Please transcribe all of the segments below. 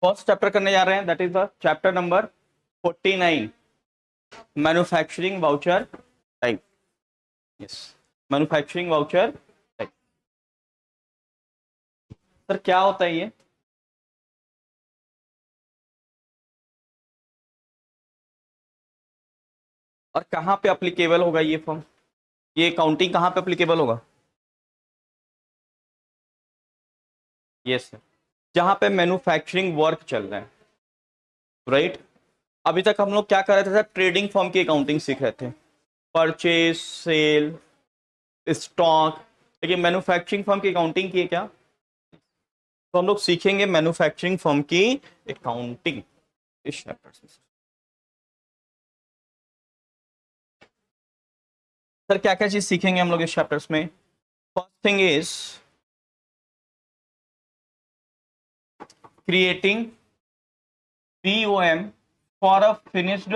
First chapter करने जा रहे हैं, that is the chapter number 49, manufacturing voucher type. Yes, manufacturing voucher type. Sir क्या होता है ये? और कहाँ पे अप्लीकेबल होगा ये फॉर्म, ये काउंटिंग कहाँ पे अप्लीकेबल होगा? यस सर, जहाँ पे मैन्युफैक्चरिंग वर्क चल रहा है, राइट। अभी तक हम लोग क्या कर रहे थे सर? ट्रेडिंग फॉर्म की अकाउंटिंग सीख रहे थे, परचेज, सेल, स्टॉक। लेकिन मैन्युफैक्चरिंग फर्म की अकाउंटिंग की है क्या? तो हम लोग सीखेंगे मैन्युफैक्चरिंग फर्म की अकाउंटिंग इस चैप्टर से। सर क्या क्या चीज सीखेंगे हम लोग इस चैप्टर्स में? First thing is creating BOM for a finished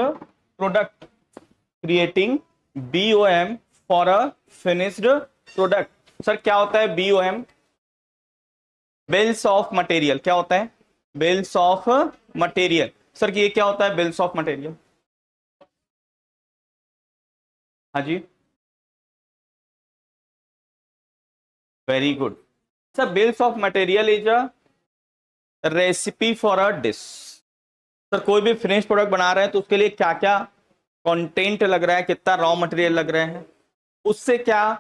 product. Creating BOM for a finished product. Sir क्या होता है BOM? Bills of material. क्या होता है? Bills of material. सर ये क्या होता है बिल्स ऑफ मटेरियल? हाँ जी, very good. Sir bills of material is a recipe for a dish. Sir कोई भी फिनिश प्रोडक्ट बना रहे हैं तो उसके लिए क्या क्या कंटेंट लग रहा है, कितना रॉ मटेरियल लग रहे हैं, उससे क्या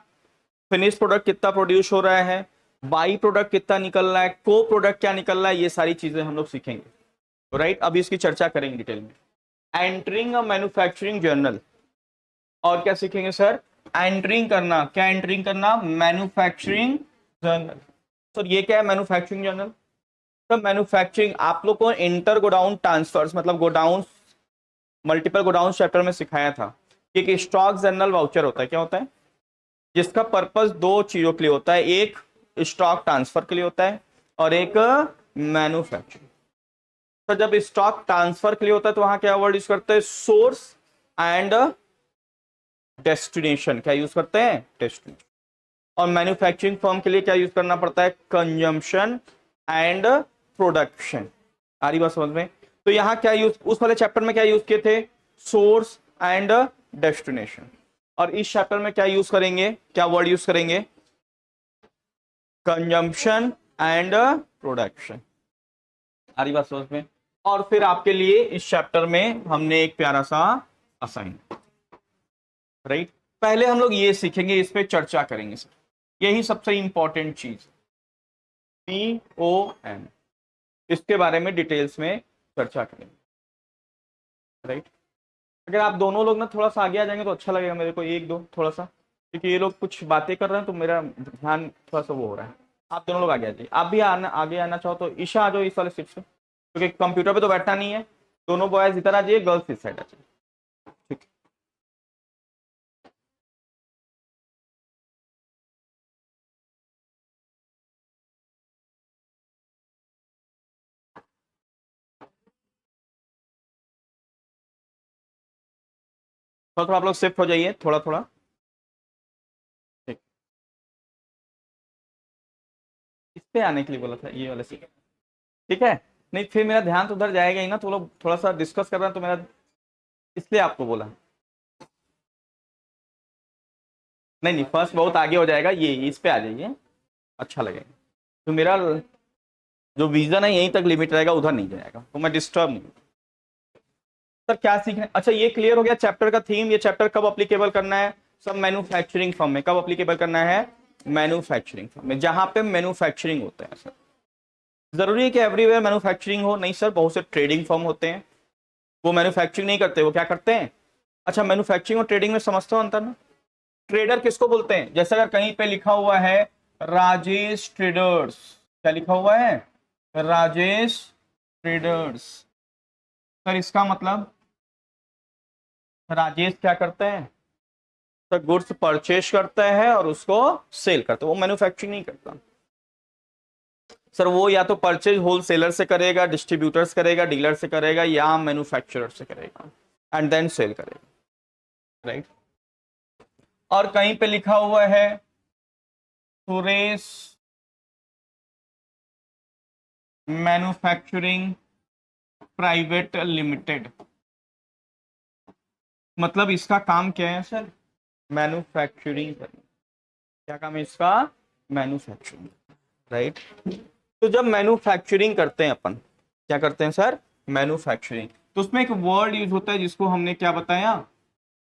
फिनिश प्रोडक्ट कितना प्रोड्यूस हो रहा है, बाई प्रोडक्ट कितना निकल रहा है, को प्रोडक्ट क्या निकल रहा है, ये सारी चीजें हम लोग सीखेंगे, राइट। अभी इसकी चर्चा करेंगे डिटेल में। Entering a manufacturing journal. और क्या सीखेंगे सर? एंटरिंग करना। क्या एंटरिंग करना? Manufacturing journal. सर ये क्या है मैन्युफैक्चरिंग जर्नल? सर मैन्युफैक्चरिंग आप लोग को इंटर गोडाउन ट्रांसफर्स, मतलब गोडाउन, मल्टीपल गोडाउन चैप्टर में सिखाया था कि एक स्टॉक जर्नल वाउचर होता है। क्या होता है? जिसका पर्पस दो चीजों के लिए होता है, एक स्टॉक ट्रांसफर के लिए होता है और एक मैन्युफैक्चरिंग। तो जब स्टॉक ट्रांसफर के लिए होता है तो वहां क्या वर्ड यूज करते हैं? Source and destination. क्या यूज करते हैं? डेस्टिनेशन। और मैन्युफैक्चरिंग फर्म के लिए क्या यूज करना पड़ता है? Consumption and production. आ रही बात समझ में? तो यहां क्या यूज, उस वाले चैप्टर में क्या यूज किए थे? Source and destination. और इस चैप्टर में क्या यूज करेंगे, क्या वर्ड यूज करेंगे? Consumption and production. आ रही बात समझ में? और फिर आपके लिए इस चैप्टर में हमने एक प्यारा सा असाइन, राइट। पहले हम लोग ये सीखेंगे, इस पे चर्चा करेंगे सर, यही सबसे इंपॉर्टेंट चीज POM, इसके बारे में डिटेल्स में चर्चा करेंगे, राइट। अगर आप दोनों लोग ना थोड़ा सा आगे आ जाएंगे तो अच्छा लगेगा मेरे को, एक दो थोड़ा सा, क्योंकि ये लोग कुछ बातें कर रहे हैं तो मेरा ध्यान थोड़ा सा वो हो रहा है। आप दोनों लोग आगे आ जाइए। आप भी आना, आगे आना चाहो तो ईशा आ जाओ इस वाले सीट से, क्योंकि कंप्यूटर पे तो बैठना नहीं है। दोनों बॉयज इधर आ जाइए, गर्ल्स इस साइड आ जाइए, ठीक है। थोड़ा थोड़ा आप लोग शिफ्ट हो जाइए, थोड़ा थोड़ा, ठीक। इस पे आने के लिए बोला था, ये वाले सीट, ठीक है। नहीं फिर मेरा ध्यान तो उधर जाएगा ही ना, तो लोग थोड़ा सा डिस्कस कर रहे हैं तो मेरा, इसलिए आपको बोला। नहीं नहीं, फर्स्ट बहुत आगे हो जाएगा, ये इस पे आ जाइए, अच्छा लगेगा। तो मेरा जो विजन है यहीं तक लिमिट रहेगा, उधर नहीं जाएगा, तो मैं डिस्टर्ब नहीं। सर क्या सीखना? अच्छा ये क्लियर हो गया चैप्टर का थीम। ये चैप्टर कब अप्लीकेबल करना है? सब मैन्युफैक्चरिंग फर्म में। कब अप्लीकेबल करना है? मैन्युफैक्चरिंग फर्म में, जहां पे मैन्युफैक्चरिंग होता है। सर जरूरी है कि एवरीवेयर मैन्युफैक्चरिंग हो? नहीं सर, बहुत से ट्रेडिंग फर्म होते हैं वो मैन्युफैक्चरिंग नहीं करते, वो क्या करते हैं? अच्छा, मैन्युफैक्चरिंग और ट्रेडिंग में समझते हो अंतर ना? ट्रेडर किसको बोलते हैं? जैसे अगर कहीं पे लिखा हुआ है राजेश ट्रेडर्स, क्या लिखा हुआ है? राजेश ट्रेडर्स। सर इसका मतलब राजेश क्या करते हैं? सर गुड्स परचेज करता है और उसको सेल करता है, वो मैन्युफैक्चरिंग नहीं करता। सर वो या तो परचेज होलसेलर से करेगा, डिस्ट्रीब्यूटर्स करेगा, डीलर से करेगा, या मैन्युफैक्चरर से करेगा एंड देन सेल करेगा, राइट। और कहीं पे लिखा हुआ है सुरेश मैन्युफैक्चरिंग प्राइवेट लिमिटेड, मतलब इसका काम क्या है सर? मैन्युफैक्चरिंग करना। क्या काम है इसका? Manufacturing, right. तो जब मैन्युफैक्चरिंग करते हैं अपन, क्या करते हैं सर? मैन्युफैक्चरिंग। तो उसमें एक वर्ड यूज होता है जिसको हमने क्या बताया?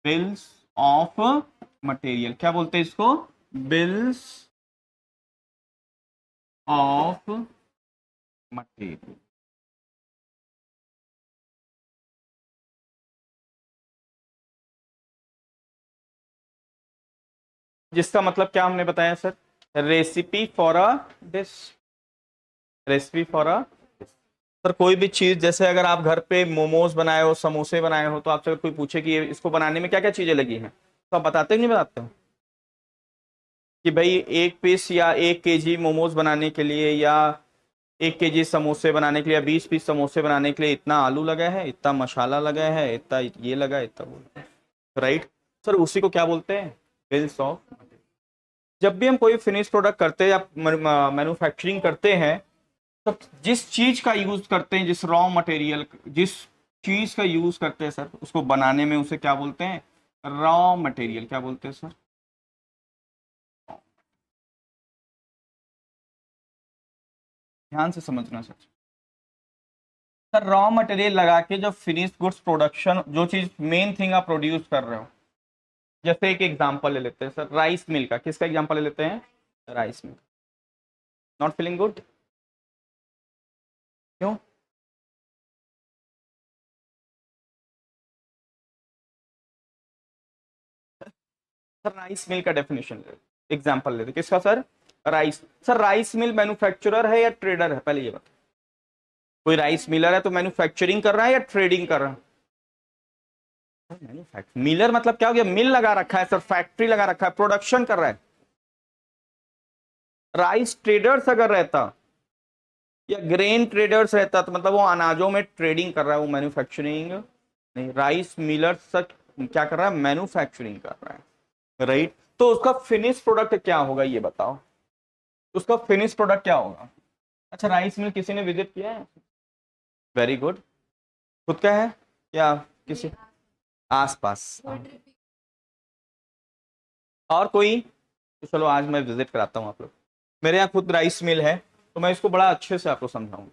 Bills of material. क्या बोलते हैं इसको? Bills of material. जिसका मतलब क्या हमने बताया sir? Recipe for a dish. Recipe for a, sir कोई भी चीज, जैसे अगर आप घर पे मोमोज बनाए हो, समोसे बनाए हो, तो आपसे अगर कोई पूछे कि इसको बनाने में क्या क्या चीजें लगी हैं, तो आप बताते नहीं बताते हो कि भाई एक पीस या 1 केजी मोमोज बनाने के लिए, या 1 केजी समोसे बनाने के लिए, या 20 पीस समोसे बनाने के लिए इतना आलू लगा है, इतना मसाला लगा है, इतना ये लगा, इतना वो, राइट। सर उसी को क्या बोलते हैं? Bills of. जब भी हम कोई फिनिश प्रोडक्ट करते हैं या मैन्युफैक्चरिंग करते हैं, तब जिस चीज का यूज करते हैं, जिस रॉ मटेरियल, जिस चीज का यूज करते हैं सर, उसको बनाने में उसे क्या बोलते हैं? Raw material. क्या बोलते हैं सर? ध्यान से समझना सर। सर रॉ मटेरियल लगा के जब फिनिश गुड्स प्रोडक्शन, जो चीज मेन थिंग आप प्रोड्यूस कर रहे हो, जैसे एक एग्जांपल ले लेते हैं सर, राइस मिल का। किसका एग्जांपल ले लेते हैं? Rice mill. Not feeling good? क्यों? सर राइस मिल का डेफिनेशन ले, एग्जांपल ले, किसका sir? Rice. Sir rice mill manufacturer है या ट्रेडर है? पहले ये बताओ। कोई राइस मिलर है तो मैन्युफैक्चरिंग कर रहा है या ट्रेडिंग कर रहा है? मिलर मतलब क्या हो गया? मिल लगा रखा है सर, फैक्ट्री लगा रखा है, प्रोडक्शन कर रहा है। राइस ट्रेडर्स अगर रहता, या ग्रेन ट्रेडर्स रहता, तो मतलब वो अनाजों में ट्रेडिंग कर रहा है, वो मैन्युफैक्चरिंग नहीं। राइस मिलर सर क्या कर रहा है? मैन्युफैक्चरिंग कर रहा है, राइट। तो उसका फिनिश प्रोडक्ट क्या होगा ये बताओ? उसका फिनिश प्रोडक्ट क्या होगा? अच्छा राइस मिल किसी ने विजिट किया है? Very good. खुद का है या किसी आसपास? और कोई? तो चलो आज मैं विजिट कराता हूँ आप लोग। मेरे यहाँ खुद राइस मिल है, तो मैं इसको बड़ा अच्छे से आपको समझाऊंगा,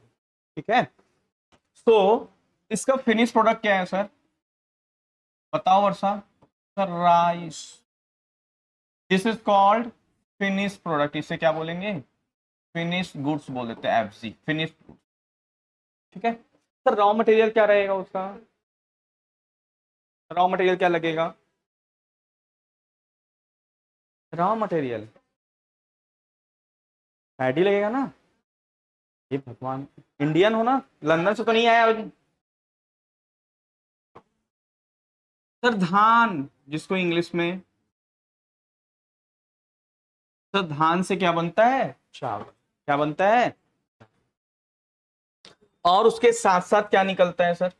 ठीक है। तो इसका फिनिश प्रोडक्ट क्या है सर? बताओ Varsha. Sir rice, this is called finish product. इसे क्या बोलेंगे? फिनिश गुड्स बोल देते हैं, एफजी, फिनिश गुड्स, ठीक है। सर रॉ मटेरियल क्या रहेगा उसका? रॉ मटेरियल क्या लगेगा? रॉ मटेरियल पैडी लगेगा ना? ये भगवान, इंडियन हो ना, लंदन से तो नहीं आया अभी? सर धान, जिसको इंग्लिश में, सर धान से क्या बनता है? चावल। क्या बनता है? और उसके साथ साथ क्या निकलता है सर?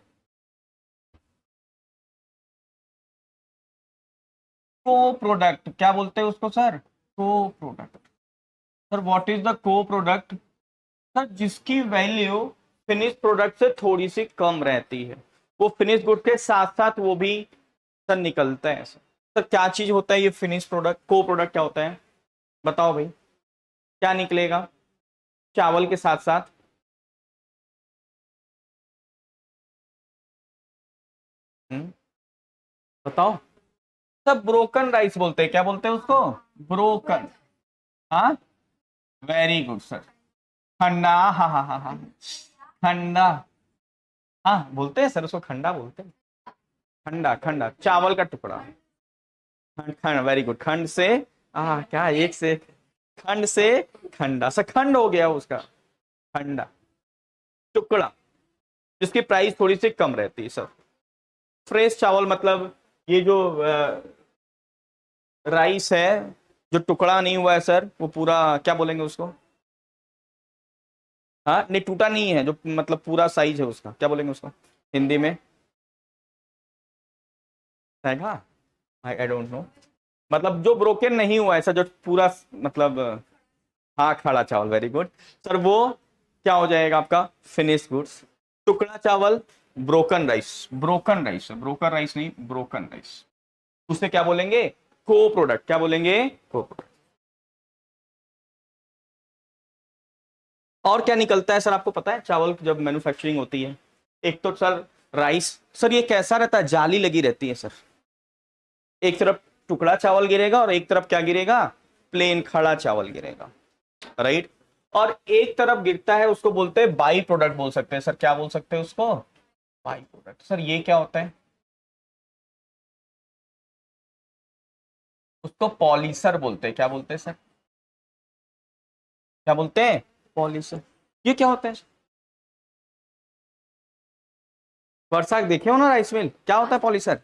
को प्रोडक्ट। क्या बोलते हैं उसको सर? को product. Sir what is the को प्रोडक्ट? सर जिसकी वैल्यू फिनिश प्रोडक्ट से थोड़ी सी कम रहती है, वो फिनिश गुड के साथ साथ वो भी सर निकलता है सर। सर क्या चीज होता है ये फिनिश प्रोडक्ट? को प्रोडक्ट क्या होता है? बताओ भाई, क्या निकलेगा चावल के साथ साथ? बताओ। सब ब्रोकन राइस बोलते हैं। क्या बोलते हैं उसको? ब्रोकन। हाँ, वेरी गुड सर। खंडा, हाँ हाँ हाँ हाँ, खंडा। हाँ बोलते हैं सर, उसको खंडा बोलते हैं। खंडा, खंडा चावल का टुकड़ा। खंड, खंड, वेरी गुड। खंड से, क्या एक से, खंड से खंडा, सर खंड हो गया उसका। खंडा, टुकड़ा, जिसकी प्राइस थोड़ी सी कम रहती है सर। फ्रेश चावल मतलब ये जो राइस है, जो टुकड़ा नहीं हुआ है सर, वो पूरा क्या बोलेंगे उसको? हाँ नहीं, टूटा नहीं है, जो मतलब पूरा साइज है उसका, क्या बोलेंगे उसको हिंदी में? हैगा, आई डोंट नो। मतलब जो ब्रोकन नहीं हुआ, ऐसा जो पूरा, मतलब हाँ खड़ा चावल, वेरी गुड सर। वो क्या हो जाएगा आपका? Finish goods. टुकड़ा चावल, broken rice, broken rice, broken rice नहीं, ब्रोकन राइस, उसे क्या बोलेंगे? को प्रोडक्ट। क्या बोलेंगे? को प्रोडक्ट। और क्या निकलता है सर आपको पता है चावल की जब मैन्युफैक्चरिंग होती है? एक तो सर राइस, सर ये कैसा रहता है? जाली लगी रहती है सर, एक तरफ टुकड़ा चावल गिरेगा और एक तरफ क्या गिरेगा? प्लेन खड़ा चावल गिरेगा, राइट। और एक तरफ गिरता है उसको बोलते हैं बाई प्रोडक्ट बोल सकते हैं सर। क्या बोल सकते हैं उसको? By product. सर ये क्या होता है? उसको पॉलिसर बोलते हैं। क्या बोलते हैं सर? क्या बोलते हैं? पॉलिसर। ये क्या होता है? वर्षा देखे हो ना राइस मिल, क्या होता है पॉलिसर?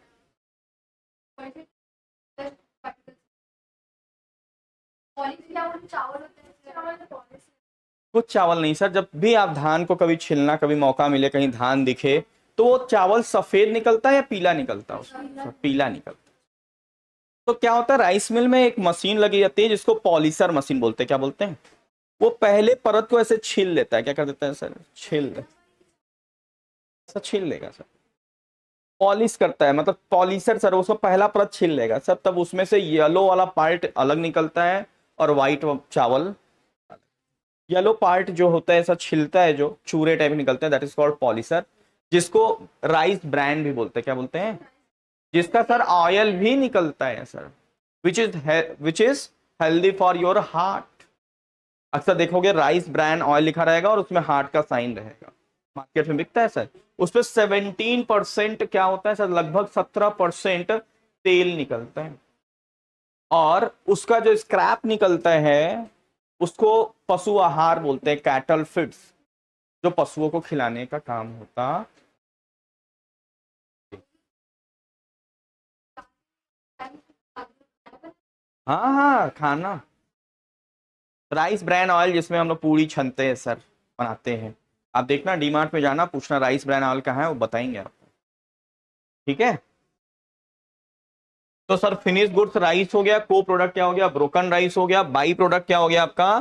कुछ चावल नहीं सर, जब भी आप धान को कभी छिलना, कभी मौका मिले कहीं धान दिखे, तो वो चावल सफेद निकलता है या पीला निकलता है? उसमें पीला निकलता है। तो क्या होता है, राइस मिल में एक मशीन लगी जाती है जिसको पॉलिसर मशीन बोलते हैं। क्या बोलते हैं? वो पहले परत को ऐसे छील लेता है। क्या कर देता है सर? सर छील लेगा सर, पॉलिश करता है, मतलब पॉलिशर सर, उसको पहला परत छील लेगा सर, तब उसमें से येलो वाला पार्ट अलग निकलता है और व्हाइट चावल। येलो पार्ट जो होता है ऐसा छिलता है, जो चूरे टाइप निकलते हैं, दैट इज कॉल्ड पॉलिसर, जिसको राइस ब्रांड भी बोलते हैं। क्या बोलते हैं? जिसका सर ऑयल भी निकलता है sir, which is healthy for your heart. अक्सर देखोगे राइस ब्रांड ऑयल लिखा रहेगा और उसमें हार्ट का साइन रहेगा, मार्केट में बिकता है सर। उस पर 17% क्या होता है सर? लगभग 17% तेल निकलता है। और उसका जो स्क्रैप निकलता है उसको पशु आहार बोलते हैं, कैटल फीड्स, जो पशुओं को खिलाने का काम होता। हाँ हाँ, खाना। राइस ब्रांड ऑयल जिसमें हम लोग पूरी छनते हैं सर, बनाते हैं। आप देखना डीमार्ट में जाना, पूछना राइस ब्रांड ऑयल कहाँ है, वो बताएंगे आपको। ठीक है। तो सर फिनिश गुड्स राइस हो गया, को प्रोडक्ट क्या हो गया? ब्रोकन राइस हो गया। बाई प्रोडक्ट क्या हो गया आपका?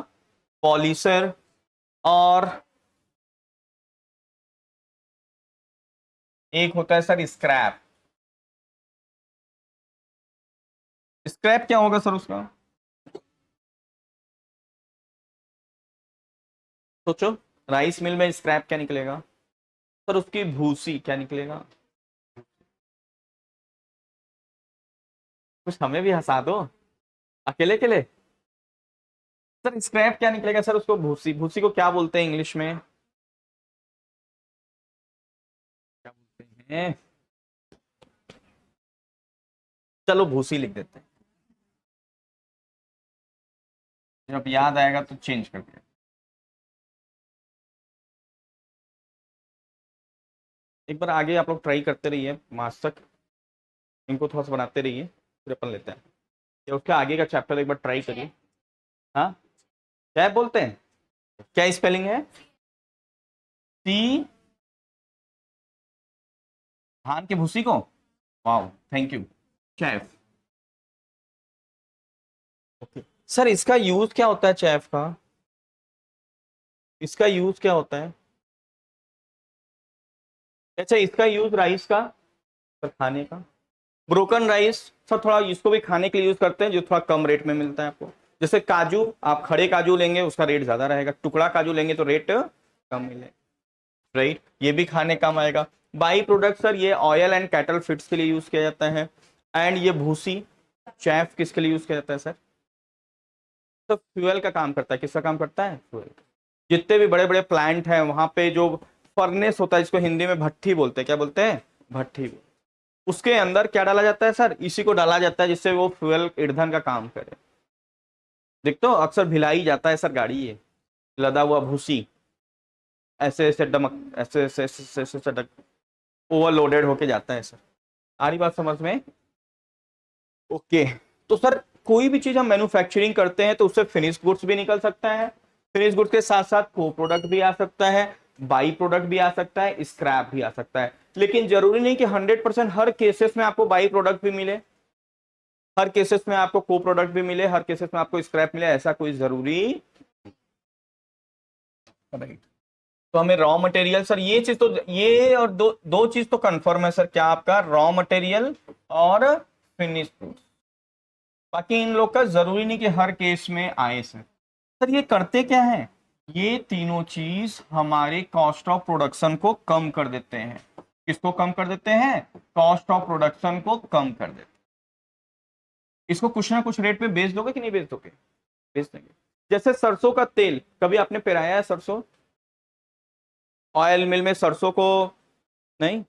पॉलिसर। और एक होता है सर स्क्रैप। स्क्रैप क्या होगा सर उसका? सोचो, राइस मिल में स्क्रैप क्या निकलेगा सर? उसकी भूसी। क्या निकलेगा? कुछ हमें भी हंसा दो, अकेले अकेले। सर स्क्रैप क्या निकलेगा सर? उसको भूसी। भूसी को क्या बोलते हैं इंग्लिश में? क्या बोलते हैं? चलो भूसी लिख देते हैं, जब याद आएगा तो चेंज कर दिया। एक बार आगे आप लोग ट्राई करते रहिए, मास्टर इनको थोड़ा सा बनाते रहिए, फिर अपन लेते हैं। या उसके आगे का चैप्टर एक बार ट्राई करिए। हाँ, क्या बोलते हैं? क्या स्पेलिंग है? सी? धान की भूसी को? Wow, thank you chaff. Okay sir, इसका यूज क्या होता है चैफ का? इसका यूज क्या होता है? अच्छा, इसका यूज राइस का, सर खाने का। ब्रोकन राइस सर थोड़ा इसको भी खाने के लिए यूज करते हैं, जो थोड़ा कम रेट में मिलता है आपको। जैसे काजू, आप खड़े काजू लेंगे उसका रेट ज्यादा रहेगा, टुकड़ा काजू लेंगे तो रेट कम मिलेगा, राइट। ये भी खाने काम आएगा। बाई प्रोडक्ट सर ये ऑयल एंड कैटल फीड्स के लिए यूज किया जाता है। एंड ये भूसी चैफ किसके लिए यूज किया जाता है सर? तो फ्यूल का काम करता है। किसका काम करता है? फ्यूल। जितने भी बड़े बड़े प्लांट हैं वहां पे जो फर्नेस होता है, जिसको हिंदी में भट्ठी बोलते हैं। क्या बोलते हैं? भट्ठी। उसके अंदर क्या डाला जाता है सर? इसी को डाला जाता है जिससे वो फ्यूल ईंधन का काम करे। देखते हो अक्सर भिलाई जाता है सर गाड़ी, ये लदा हुआ भूसी ऐसे ऐसे डमक, ऐसे ऐसे ऐसे ऐसे ऐसे ओवरलोडेड होके जाता है सर। आ रही बात समझ में? ओके। तो सर कोई भी चीज हम मैन्युफैक्चरिंग करते हैं तो उससे फिनिश गुड्स भी निकल सकता है, फिनिश गुड्स के साथ साथ को प्रोडक्ट भी आ सकता है, बाई प्रोडक्ट भी आ सकता है, स्क्रैप भी आ सकता है। लेकिन जरूरी नहीं कि 100% हर केसेस में आपको बाई प्रोडक्ट भी मिले, हर केसेस में आपको को प्रोडक्ट भी मिले, हर केसेस में आपको स्क्रैप मिले, ऐसा कोई जरूरी। तो हमें रॉ मटेरियल सर, ये चीज तो, ये और दो दो चीज तो कंफर्म है सर, क्या आपका रॉ मटेरियल और फिनिश गुड्स। बाकी इन लोग का जरूरी नहीं कि हर केस में आए सर। सर ये करते क्या है, ये तीनों चीज हमारे कॉस्ट ऑफ प्रोडक्शन को कम कर देते हैं। किसको कम कर देते हैं, कॉस्ट ऑफ प्रोडक्शन को कम कर देते हैं। इसको कुछ ना कुछ रेट पे बेच दोगे कि नहीं बेच दोगे, बेच देंगे। जैसे सरसों का तेल, कभी आपने पिराया है सरसों, ऑयल मिल में सरसों को? नहीं,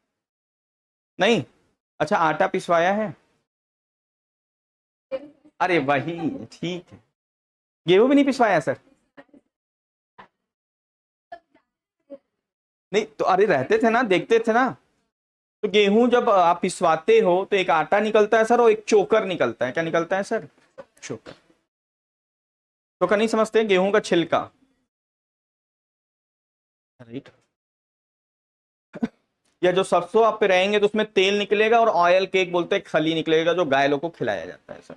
नहीं। अच्छा, आटा पिसवाया है? अरे वही, ठीक है। गेहूं भी नहीं पिसवाया सर? नहीं तो अरे रहते थे ना, देखते थे ना। तो गेहूं जब आप पिसवाते हो तो एक आटा निकलता है सर और एक चोकर निकलता है। क्या निकलता है सर, चोकर। चोकर नहीं समझते, गेहूं का छिलका, राइट। या जो सरसों आप पिराएंगे तो उसमें तेल निकलेगा और ऑयल केक बोलते हैं, खली निकलेगा जो गाय लोग को खिलाया जाता है सर।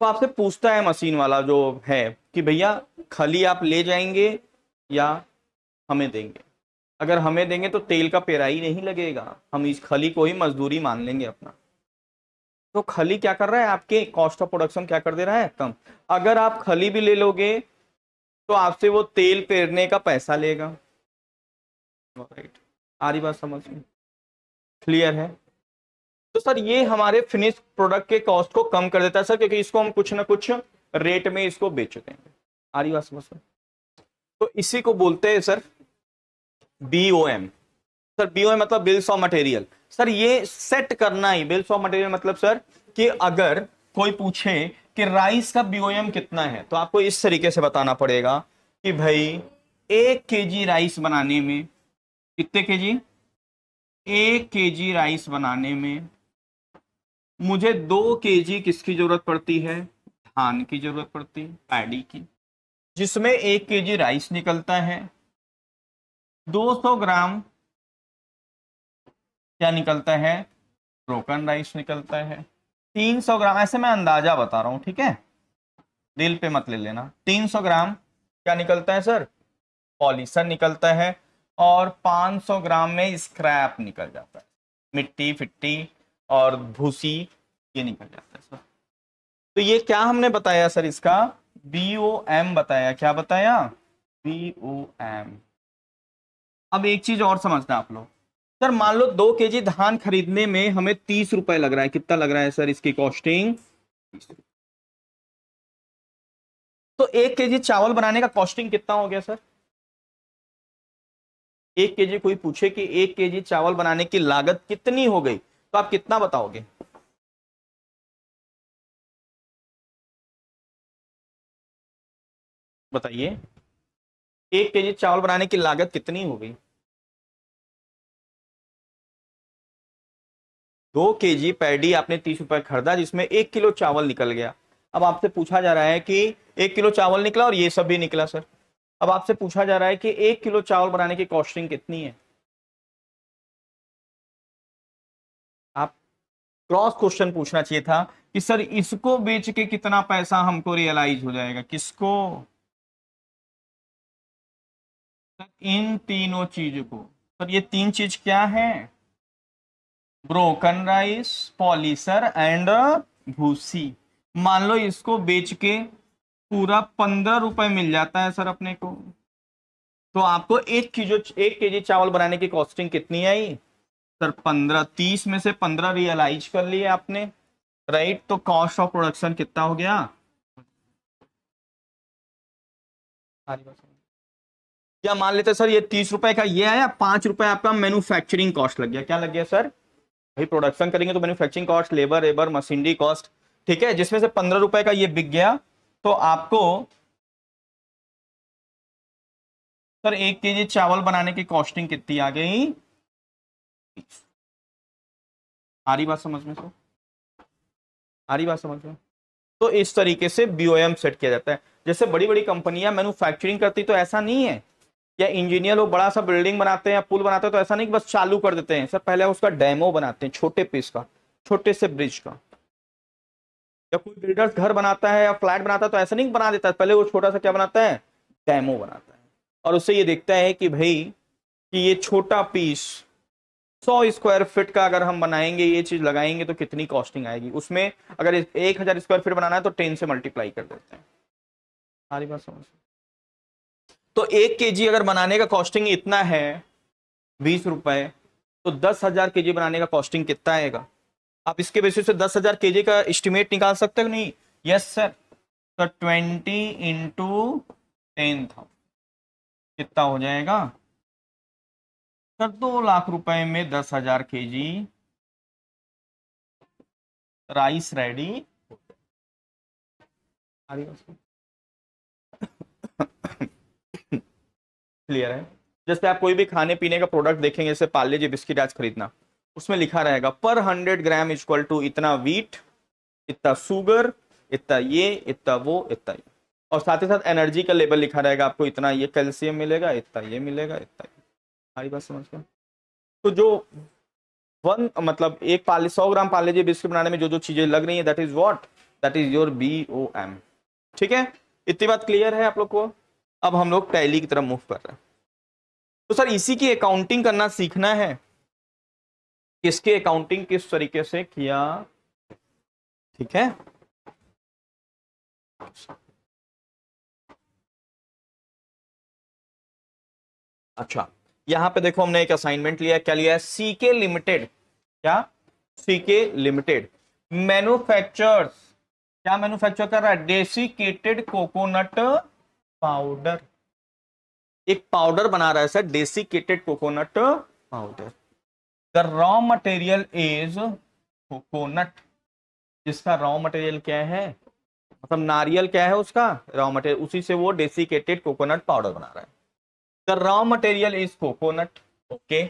तो आपसे पूछता है मशीन वाला जो है कि भैया खली आप ले जाएंगे या हमें देंगे। अगर हमें देंगे तो तेल का पेराई नहीं लगेगा, हम इस खली को ही मजदूरी मान लेंगे अपना। तो खली क्या कर रहा है, आपके कॉस्ट ऑफ प्रोडक्शन क्या कर दे रहा है, कम। अगर आप खली भी ले लोगे तो आपसे वो तेल पेरने का पैसा लेगा, राइट। आ रही बात समझ में, क्लियर है? तो सर ये हमारे फिनिश प्रोडक्ट के कॉस्ट को कम कर देता है सर, क्योंकि इसको हम कुछ ना कुछ रेट में इसको बेच देंगे। आ रही बात समझ में? तो इसी को बोलते हैं सर बीओएम। सर बीओएम मतलब बिल्स ऑफ मटेरियल। सर ये सेट करना ही बिल्स ऑफ मटेरियल मतलब सर कि अगर कोई पूछे कि राइस का बीओएम कितना है तो आपको इस तरीके से बताना पड़ेगा कि भाई 1 केजी राइस बनाने में, कितने केजी, 1 केजी राइस बनाने में मुझे 2 केजी किसकी जरूरत पड़ती है, धान की जरूरत पड़ती है, पैडी की। जिसमें 1 केजी राइस निकलता है, 200 ग्राम क्या निकलता है, ब्रोकन राइस निकलता है। 300 ग्राम, ऐसे मैं अंदाजा बता रहा हूं, ठीक है, दिल पे मत ले लेना। 300 ग्राम क्या निकलता है सर, पॉलिशर निकलता है। और 500 ग्राम में स्क्रैप निकल जाता है, मिट्टी फिट्टी और भूसी, ये निकल जाता है सर। तो ये क्या हमने बताया सर, इसका बीओएम बताया। क्या बताया, बीओएम। अब एक चीज और समझना आप लोग, सर मान लो 2 केजी धान खरीदने में हमें 30 रुपए लग रहा है। कितना लग रहा है सर इसकी कॉस्टिंग, तो 1 केजी चावल बनाने का कॉस्टिंग कितना हो गया सर? 1 केजी, कोई पूछे कि 1 केजी चावल बनाने की लागत कितनी हो गई तो आप कितना बताओगे? बताइए, 1 केजी चावल बनाने की लागत कितनी हो गई? 2 केजी पैडी आपने 30 रुपए खरीदा, जिसमें 1 किलो चावल निकल गया। अब आपसे पूछा जा रहा है कि 1 किलो चावल निकला और ये सब भी निकला सर। अब आपसे पूछा जा रहा है कि 1 किलो चावल बनाने की कॉस्टिंग कितनी है। आप क्रॉस क्वेश्चन पूछना चाहिए था कि सर इसको बेच के कितना पैसा हमको रियलाइज हो जाएगा, किसको, इन तीनों चीज को। सर ये 3 चीज क्या है, ब्रोकन राइस, पॉलिशर एंड भूसी। मान लो इसको बेच के पूरा 15 रुपए मिल जाता है सर अपने को, तो आपको 1 केजी चावल बनाने की कॉस्टिंग कितनी आई सर, 15। 30 में से 15 रियलाइज कर लिए आपने, राइट। तो कॉस्ट ऑफ प्रोडक्शन कितना हो गया, क्या मान लेते सर ये 30 रुपए का ये आया, 5 रुपए आपका मैन्युफैक्चरिंग कॉस्ट लग गया। क्या लग गया सर, भाई प्रोडक्शन करेंगे तो manufacturing cost, labour labour machinery cost, ठीक है, जिसमें से 15 रुपए का ये बिक गया। तो आपको सर 1 केजी चावल बनाने की कॉस्टिंग कितनी आ गई, आ रही बात समझ में सर, आ रही बात समझ में? तो इस तरीके से बीओएम सेट किया जाता है। जैसे बड़ी बड़ी कंपनियां मैन्युफैक्चरिंग करती तो ऐसा नहीं है, या इंजीनियर लोग बड़ा सा बिल्डिंग बनाते हैं या पुल बनाते हैं तो ऐसा नहीं कि बस चालू कर देते हैं सर, पहले उसका डेमो बनाते हैं, छोटे पीस का, छोटे से ब्रिज का। या कोई बिल्डर्स घर बनाता है या फ्लैट बनाता है तो ऐसा नहीं बना देता है, पहले वो छोटा सा क्या बनाता है, डेमो बनाता है। और उससे ये देखता है कि भाई कि ये छोटा पीस 100 स्क्वायर फीट का अगर हम बनाएंगे, ये चीज लगाएंगे तो कितनी कॉस्टिंग आएगी उसमें। अगर 1000 स्क्वायर फीट बनाना है तो 10 से मल्टीप्लाई कर देते हैं। सारी बात समझ। तो 1 kg अगर बनाने का कॉस्टिंग इतना है 20 रुपए, तो 10,000 kg बनाने का कॉस्टिंग कितना आएगा? आप इसके बेसिस से 10,000 kg का एस्टिमेट निकाल सकते हो नहीं? Yes sir. तो 20 इंटू 10 था, कितना हो जाएगा सर? 2 लाख रुपए में 10,000 kg राइस रेडी। क्लियर है? जैसे आप कोई भी खाने पीने का प्रोडक्ट देखेंगे, जैसे पार्ले जी बिस्किट आज खरीदना, उसमें लिखा रहेगा पर 100 ग्राम इक्वल टू इतना वीट, इतना शुगर, इतना ये, इतना वो, इतना ये। और साथ ही साथ एनर्जी का लेवल लिखा रहेगा, आपको इतना ये कैल्शियम मिलेगा, इतना ये मिलेगा, इतना ये। हमारी बात समझ गए? तो जो वन मतलब एक पार्ले 100 ग्राम पार्ले जी बिस्किट बनाने में जो जो चीजें लग रही है, that is what, that is your BOM। ठीक है, इतनी बात क्लियर है आप लोग को? अब हम लोग टैली की तरफ मूव कर रहे हैं। तो सर इसी की अकाउंटिंग करना सीखना है, किसके अकाउंटिंग किस तरीके से किया। ठीक है, अच्छा यहां पे देखो हमने एक असाइनमेंट लिया, क्या लिया है? CK limited. क्या? सीके लिमिटेड मैन्युफैक्चर्स, क्या मैन्युफैक्चर कर रहा है? Desiccated coconut powder. एक पाउडर बना रहा है sir, desiccated coconut powder. The raw material is coconut, जिसका रॉ मटेरियल क्या है, मतलब नारियल क्या है उसका रॉ मटेरियल, उसी से वो डेसिकेटेड कोकोनट पाउडर बना रहा है। The raw material is coconut. Okay,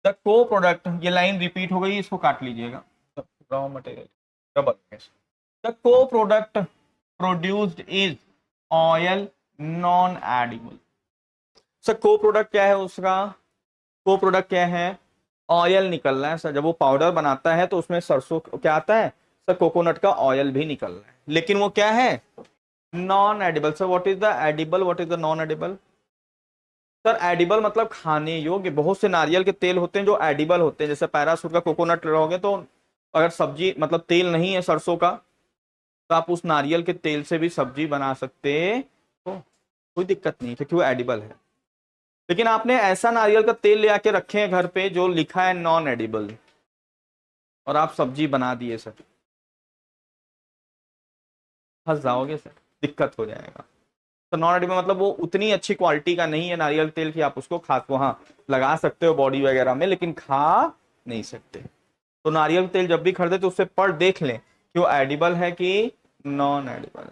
the को प्रोडक्ट, ये लाइन रिपीट हो गई, इसको काट लीजिएगा। रॉ मटेरियल डबल, द को product produced is oil non edible. Sir को प्रोडक्ट क्या है उसका? को प्रोडक्ट क्या है? ऑयल निकल रहा है सर। जब वो पाउडर बनाता है तो उसमें सरसों क्या आता है सर? कोकोनट का ऑयल भी निकल रहा है, लेकिन वो क्या है? Non edible. Sir what is the edible, what is the non edible? Sir edible मतलब खाने योग्य। बहुत से नारियल के तेल होते हैं जो एडिबल होते हैं, जैसे पैरासूट का कोकोनट रहोगे तो अगर सब्जी मतलब तेल नहीं है सरसों का, तो आप उस नारियल के तेल से भी सब्जी बना सकते हो, कोई दिक्कत नहीं क्योंकि वो एडिबल है। लेकिन आपने ऐसा नारियल का तेल ले आके रखे हैं घर पे जो लिखा है नॉन एडिबल, और आप सब्जी बना दिए सर, फंस जाओगे सर, दिक्कत हो जाएगा। तो नॉन एडिबल मतलब वो उतनी अच्छी क्वालिटी का नहीं है नारियल तेल कि आप उसको खा, वहां लगा सकते हो बॉडी वगैरह में, लेकिन खा नहीं सकते। तो नारियल तेल जब भी खरीदे तो उससे पढ़ देख लें कि वो एडिबल है कि नॉन एडिबल।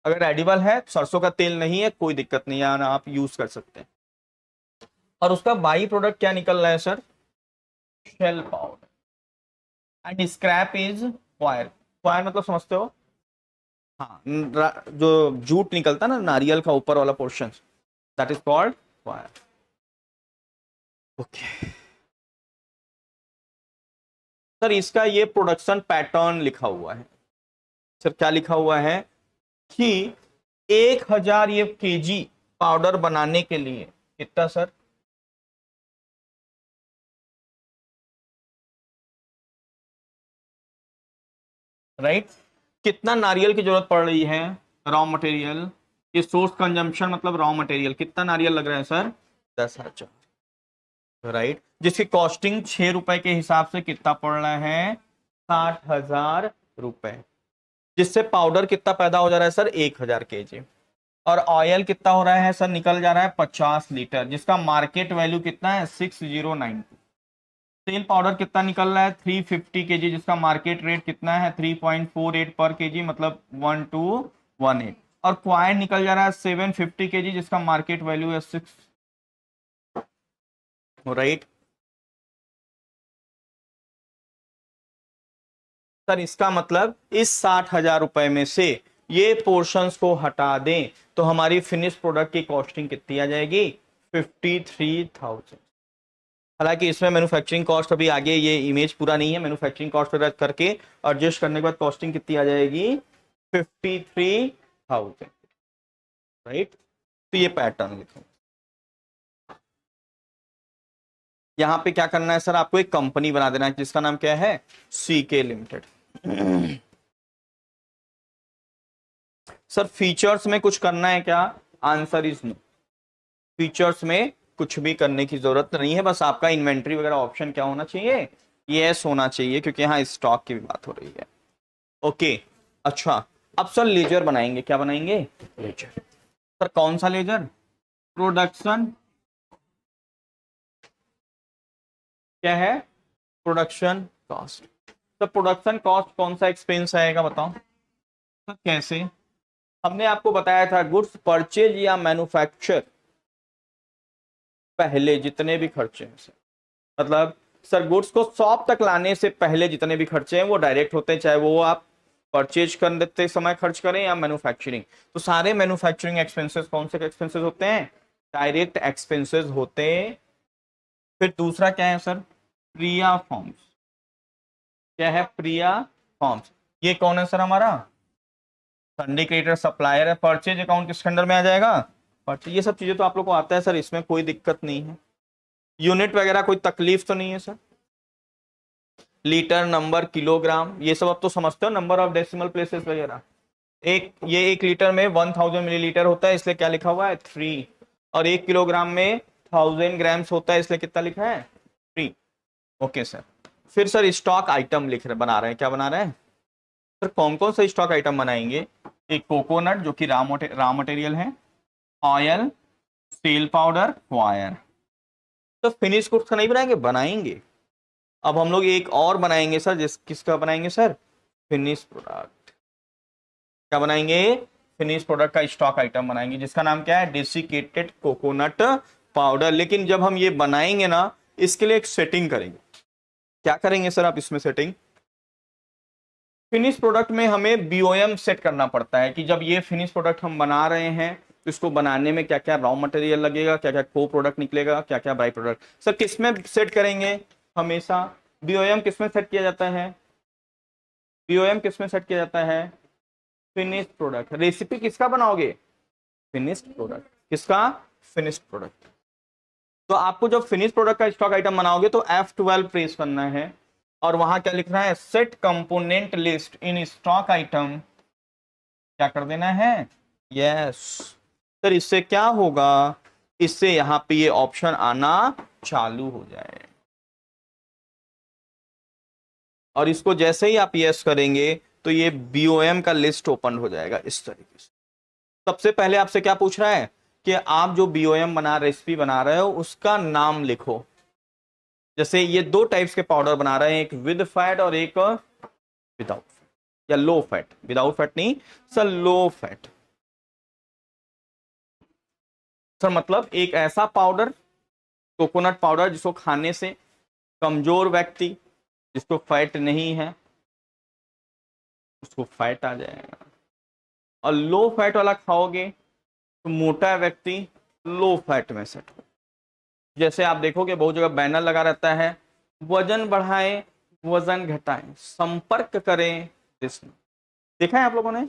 अगर एडिबल है, सरसों का तेल नहीं है, कोई दिक्कत नहीं है, आप यूज कर सकते हैं। और उसका बाई प्रोडक्ट क्या निकल रहा है sir? Shell powder. And scrap is wire. Wire मतलब समझते हो? हाँ, जो जूट निकलता है ना नारियल का ऊपर वाला portion, that is called wire. Okay sir, इसका ये प्रोडक्शन पैटर्न लिखा हुआ है सर। क्या लिखा हुआ है कि 1000 ये केजी पाउडर बनाने के लिए कितना सर? राइट, कितना नारियल की जरूरत पड़ रही है? रॉ मटेरियल, ये सोर्स कंजम्पशन मतलब रॉ मटेरियल, कितना नारियल लग रहा है सर? 10,000। राइट, जिसकी कॉस्टिंग 6 रुपए के हिसाब से कितना पड़ रहा है? 60,000 रुपए। जिससे पाउडर कितना पैदा हो जा रहा है सर? 1000 kg। और ऑयल कितना हो रहा है सर? निकल जा रहा है 50 लीटर, जिसका मार्केट वैल्यू कितना है? 6090। तेल पाउडर कितना निकल रहा है? 350 kg, जिसका मार्केट रेट कितना है? 3.48 पर केजी, मतलब 1218। और क्वाइन निकल जा रहा है 750 kg, जिसका मार्केट वैल्यू है 6। राइट सर, इसका मतलब इस 60,000 रुपए में से ये पोर्शंस को हटा दें तो हमारी फिनिश प्रोडक्ट की कॉस्टिंग कितनी आ जाएगी? 53,000। हालांकि इसमें मैन्युफैक्चरिंग कॉस्ट अभी आगे, ये इमेज पूरा नहीं है, मैन्युफैक्चरिंग कॉस्ट करके एडजस्ट करने के बाद कॉस्टिंग कितनी आ जाएगी? 53,000। राइट, तो ये पैटर्न लिखो। यहाँ पे क्या करना है सर, आपको एक कंपनी बना देना है जिसका नाम क्या है, सीके लिमिटेड। सर फीचर्स में कुछ करना है क्या, आंसर इज नो। फीचर्स में कुछ भी करने की जरूरत नहीं है, बस आपका इन्वेंट्री वगैरह ऑप्शन क्या होना चाहिए, यस होना चाहिए, क्योंकि यहाँ स्टॉक की भी बात हो रही है। ओके अच्छा, अब सर लेजर बनाएंगे, क्या बनाएंगे, लेजर। सर कौन सा लेजर, प्रोडक्शन, क्या है, प्रोडक्शन कॉस्ट। तो प्रोडक्शन कॉस्ट कौन सा एक्सपेंस आएगा बताओ। तो कैसे, हमने आपको बताया था गुड्स परचेज या मैन्युफैक्चर, पहले जितने भी खर्चे हैं सर, मतलब सर गुड्स को शॉप तक लाने से पहले जितने भी खर्चे हैं वो डायरेक्ट होते हैं, चाहे वो आप परचेज करते समय खर्च करें या मैन्युफैक्चरिंग। तो सारे मैन्युफैक्चरिंग एक्सपेंसेस कौन से एक्सपेंसेस होते हैं, डायरेक्ट एक्सपेंसेस होते हैं। फिर दूसरा क्या है सर, प्रिया फॉर्म्स, क्या है, प्रिया फॉर्म्स। ये कौन है सर हमारा, संडे क्रेडिटर सप्लायर है। परचेज अकाउंट किसके अंडर में आ जाएगा, परचेज। ये सब चीजें तो आप लोग को आता है सर, इसमें कोई दिक्कत नहीं है। यूनिट वगैरह कोई तकलीफ तो नहीं है सर, लीटर, नंबर, किलोग्राम, ये सब अब तो समझते हो, नंबर ऑफ डेसिमल प्लेसेस वगैरह। ये 1 लीटर में 1000 मिलीलीटर होता है, इसलिए क्या लिखा हुआ है, 3। और 1 किलोग्राम में 1000 ग्राम्स होता है, इसलिए कितना लिखा है, 3। Okay sir. फिर सर स्टॉक आइटम लिख रहे, बना रहे हैं, क्या बना रहे हैं सर, कौन कौन सा स्टॉक आइटम बनाएंगे, एक कोकोनट जो कि रॉ मटेरियल है, ऑयल, सेल पाउडर, वायर। तो फिनिश गुड्स का नहीं बनाएंगे, बनाएंगे। अब हम लोग एक और बनाएंगे सर, किसका बनाएंगे सर, फिनिश प्रोडक्ट। क्या बनाएंगे, फिनिश प्रोडक्ट का स्टॉक आइटम बनाएंगे, जिसका नाम क्या है, डेसिकेटेड कोकोनट पाउडर। लेकिन जब हम ये बनाएंगे ना, इसके लिए एक सेटिंग करेंगे। क्या करेंगे सर आप इसमें सेटिंग, फिनिश प्रोडक्ट में हमें बीओएम सेट करना पड़ता है कि जब ये फिनिश प्रोडक्ट हम बना रहे हैं तो इसको बनाने में क्या क्या रॉ मटेरियल लगेगा, क्या क्या को प्रोडक्ट निकलेगा, क्या क्या बाई प्रोडक्ट। सर किसमें सेट करेंगे, हमेशा बीओएम किसमें सेट किया जाता है, बीओएम किसमें सेट किया जाता है, फिनिश प्रोडक्ट। रेसिपी किसका बनाओगे, फिनिश्ड प्रोडक्ट, किसका, फिनिश्ड प्रोडक्ट। तो आपको जब फिनिश प्रोडक्ट का स्टॉक आइटम बनाओगे तो F12 प्रेस करना है, और वहां क्या लिखना है, set component list in stock item, क्या कर देना है, यस। सर इससे क्या होगा, इससे यहां पे ये ऑप्शन आना चालू हो जाए, और इसको जैसे ही आप यस करेंगे तो ये बीओएम का लिस्ट ओपन हो जाएगा इस तरीके से। सबसे पहले आपसे क्या पूछ रहा है कि आप जो बीओएम रेसिपी बना रहे हो उसका नाम लिखो। जैसे ये 2 टाइप्स के पाउडर बना रहे हैं, एक विद फैट और एक विदाउट फैट, या लो फैट, विदाउट फैट नहीं सर, लो फैट। सर मतलब एक ऐसा पाउडर, कोकोनट पाउडर, जिसको खाने से कमजोर व्यक्ति, जिसको फैट नहीं है, उसको फैट आ जाएगा। और लो फैट वाला खाओगे तो मोटा व्यक्ति लो फैट में सेट हो। जैसे आप देखोगे बहुत जगह बैनर लगा रहता है, वजन बढ़ाएं, वजन घटाएं, संपर्क करें देखा है आप लोगों ने,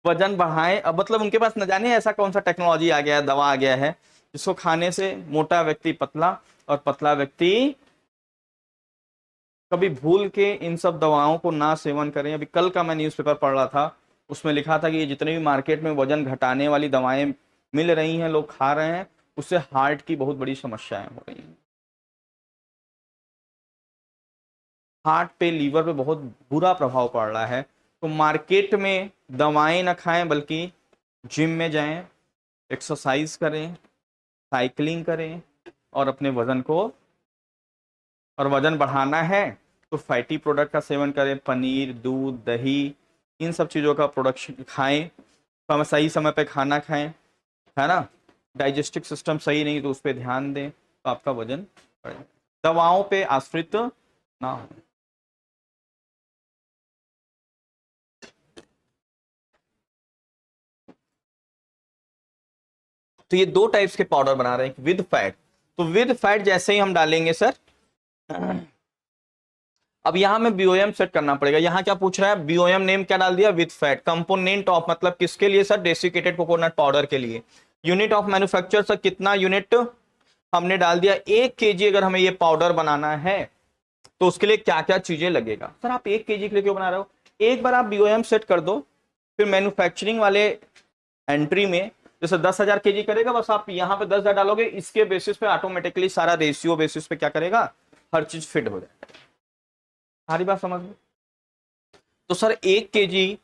वजन बढ़ाएं। अब मतलब उनके पास न जाने ऐसा कौन सा टेक्नोलॉजी आ गया है, दवा आ गया है, जिसको खाने से मोटा व्यक्ति पतला और पतला व्यक्ति, कभी भूल के इन सब दवाओं को ना सेवन करें। अभी कल का मैं न्यूज़पेपर पढ़ रहा था, उसमें लिखा था कि ये जितने भी मार्केट में वजन घटाने वाली दवाएं मिल रही हैं, लोग खा रहे हैं, उससे हार्ट की बहुत बड़ी समस्याएं हो रही हैं, हार्ट पे, लीवर पे बहुत बुरा प्रभाव पड़ रहा है। तो मार्केट में दवाएं ना खाएं, बल्कि जिम में जाएं, एक्सरसाइज करें, साइकिलिंग करें, और अपने वजन को, और वजन बढ़ाना है तो फैटी प्रोडक्ट का सेवन करें, पनीर, दूध, दही, इन सब चीज़ों का प्रोडक्शन खाएं, सही समय पे खाना खाएं, है ना। डाइजेस्टिव सिस्टम सही नहीं तो उस पर ध्यान दें, तो आपका वजन बढ़ेगा। दवाओं पे आश्रित ना हो। तो ये 2 टाइप्स के पाउडर बना रहे हैं, विद फैट। तो विद फैट जैसे ही हम डालेंगे सर, अब यहां में बीओएम सेट करना पड़ेगा। यहां क्या पूछ रहा है, बीओएम नेम क्या डाल दिया, विद फैट, कंपोनेंट ऑफ, मतलब किसके लिए सर, डेसिकेटेड कोकोनट पाउडर के लिए। यूनिट ऑफ मैन्युफैक्चर सर, कितना यूनिट, हमने डाल दिया 1 kg अगर हमें ये पाउडर बनाना है तो उसके लिए क्या क्या चीजें लगेगा। सर आप 1 kg के लिए क्यों बना रहे हो? एक बार आप BOM सेट कर दो, फिर मैन्युफैक्चरिंग वाले एंट्री में जैसे 10,000 kg करेगा, बस आप यहाँ पे 10,000 डालोगे, इसके बेसिस पे ऑटोमेटिकली सारा रेशियो बेसिस पे क्या करेगा, हर चीज फिट हो जाएगा। सारी बात समझ में? तो sir 1 kg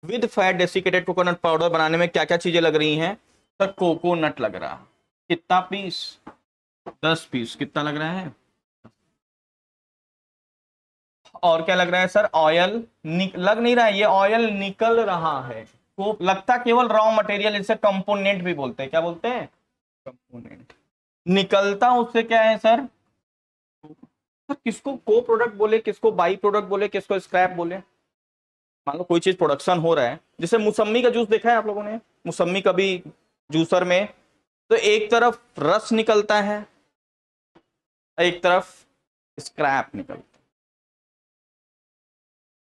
with fat desiccated coconut powder बनाने में क्या क्या चीजें लग रही हैं? सर कोकोनट लग रहा है, कितना पीस? 10 पीस। कितना लग रहा है? और क्या लग रहा है सर? ऑयल लग नहीं रहा है, ये ऑयल निकल रहा है। तो लगता केवल रॉ मटेरियल, इसे कंपोनेंट भी बोलते हैं। क्या बोलते हैं? कंपोनेंट। निकलता उससे क्या है सर? सर किसको को प्रोडक्ट बोले, किसको बाई प्रोडक्ट बोले, किसको स्क्रैप बोले? मान लो कोई चीज प्रोडक्शन हो रहा है, जैसे मौसम्मी का जूस देखा है आप लोगों ने? मौसम्मी कभी जूसर में, तो एक तरफ रस निकलता है, एक तरफ स्क्रैप निकलता है,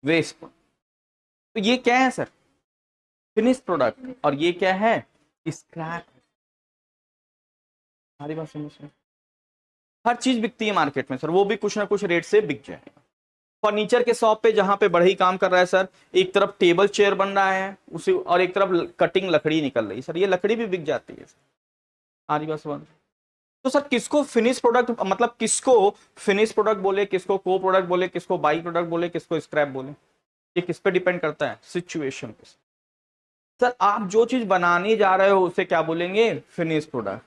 वेस्ट। तो ये क्या है सर? Finish product. और ये क्या है? स्क्रैप। सारी बात समझ में? हर चीज बिकती है मार्केट में सर, वो भी कुछ ना कुछ रेट से बिक जाएगा। फर्नीचर के शॉप पे जहां पे बढ़ई काम कर रहा है सर, एक तरफ टेबल चेयर बन रहा है उसी, और एक तरफ कटिंग लकड़ी निकल रही है सर, ये लकड़ी भी बिक जाती है। सारी बात समझ? तो सर किसको फिनिश प्रोडक्ट, मतलब किसको फिनिश प्रोडक्ट बोले, किसको को प्रोडक्ट बोले, किसको बाई प्रोडक्ट बोले, किसको स्क्रैप बोले, ये किस पे डिपेंड करता है? सिचुएशन पे। सर आप जो चीज बनाने जा रहे हो उसे क्या बोलेंगे? Finish product.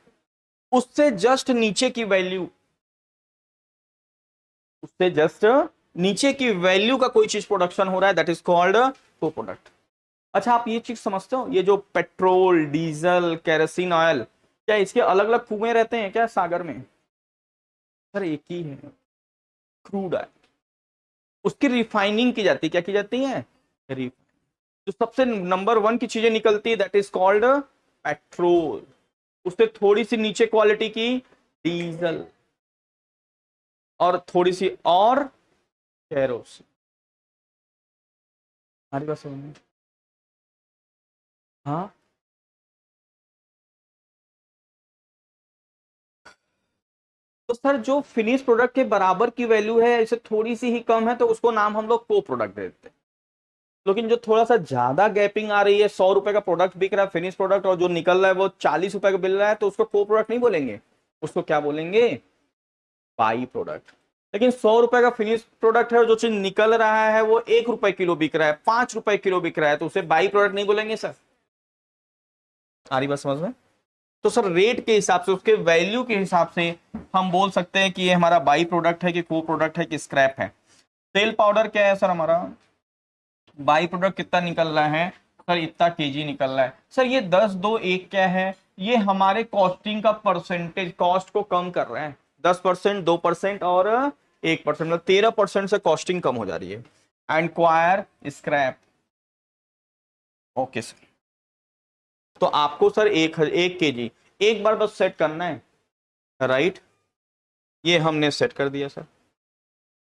उससे जस्ट नीचे की वैल्यू, उससे जस्ट नीचे की वैल्यू का कोई चीज प्रोडक्शन हो रहा है, दैट इज कॉल्ड को प्रोडक्ट। अच्छा आप ये चीज समझते हो, ये जो पेट्रोल, डीजल, केरोसिन ऑयल, क्या इसके अलग अलग कुएं रहते हैं क्या सागर में? सर एक ही है, क्रूड ऑयल। उसकी रिफाइनिंग की जाती है, क्या की जाती है? जो सबसे नंबर 1 की चीजें निकलती है दैट इज कॉल्ड पेट्रोल। उससे थोड़ी सी नीचे क्वालिटी की डीजल, और थोड़ी सी और केरोसिन। हमारी बात समझ में? हाँ। तो सर जो फिनिश प्रोडक्ट के बराबर की वैल्यू है, इसे थोड़ी सी ही कम है, तो उसको नाम हम लोग को प्रोडक्ट देते हैं। लेकिन जो थोड़ा सा ज्यादा गैपिंग आ रही है, 100 रुपए का प्रोडक्ट बिक रहा है फिनिश प्रोडक्ट, और जो निकल रहा है वो 40 रुपए का मिल रहा है, तो उसको को प्रोडक्ट नहीं बोलेंगे, उसको क्या बोलेंगे? By product. लेकिन 100 रुपए का फिनिश प्रोडक्ट है और जो चीज निकल रहा है वो 1 रुपए किलो बिक रहा है, 5 रुपए किलो बिक रहा है, तो उसे बाई प्रोडक्ट नहीं बोलेंगे सर। आ रही बात समझ में? तो सर रेट के हिसाब से, उसके वैल्यू के हिसाब से हम बोल सकते हैं कि ये हमारा बाई प्रोडक्ट है कि को प्रोडक्ट है कि स्क्रैप है। तेल पाउडर क्या है सर हमारा? बाई प्रोडक्ट कितना निकल रहा है सर? इतना केजी निकल रहा है सर। ये 10, 2, 1 क्या है? ये हमारे कॉस्टिंग का परसेंटेज, कॉस्ट को कम कर रहे हैं। 10%, 2% और 1%, मतलब 13% से कॉस्टिंग कम हो जा रही है। And coir scrap. Okay sir. तो आपको सर 1 kg एक बार बस सेट करना है, राइट? ये हमने सेट कर दिया सर।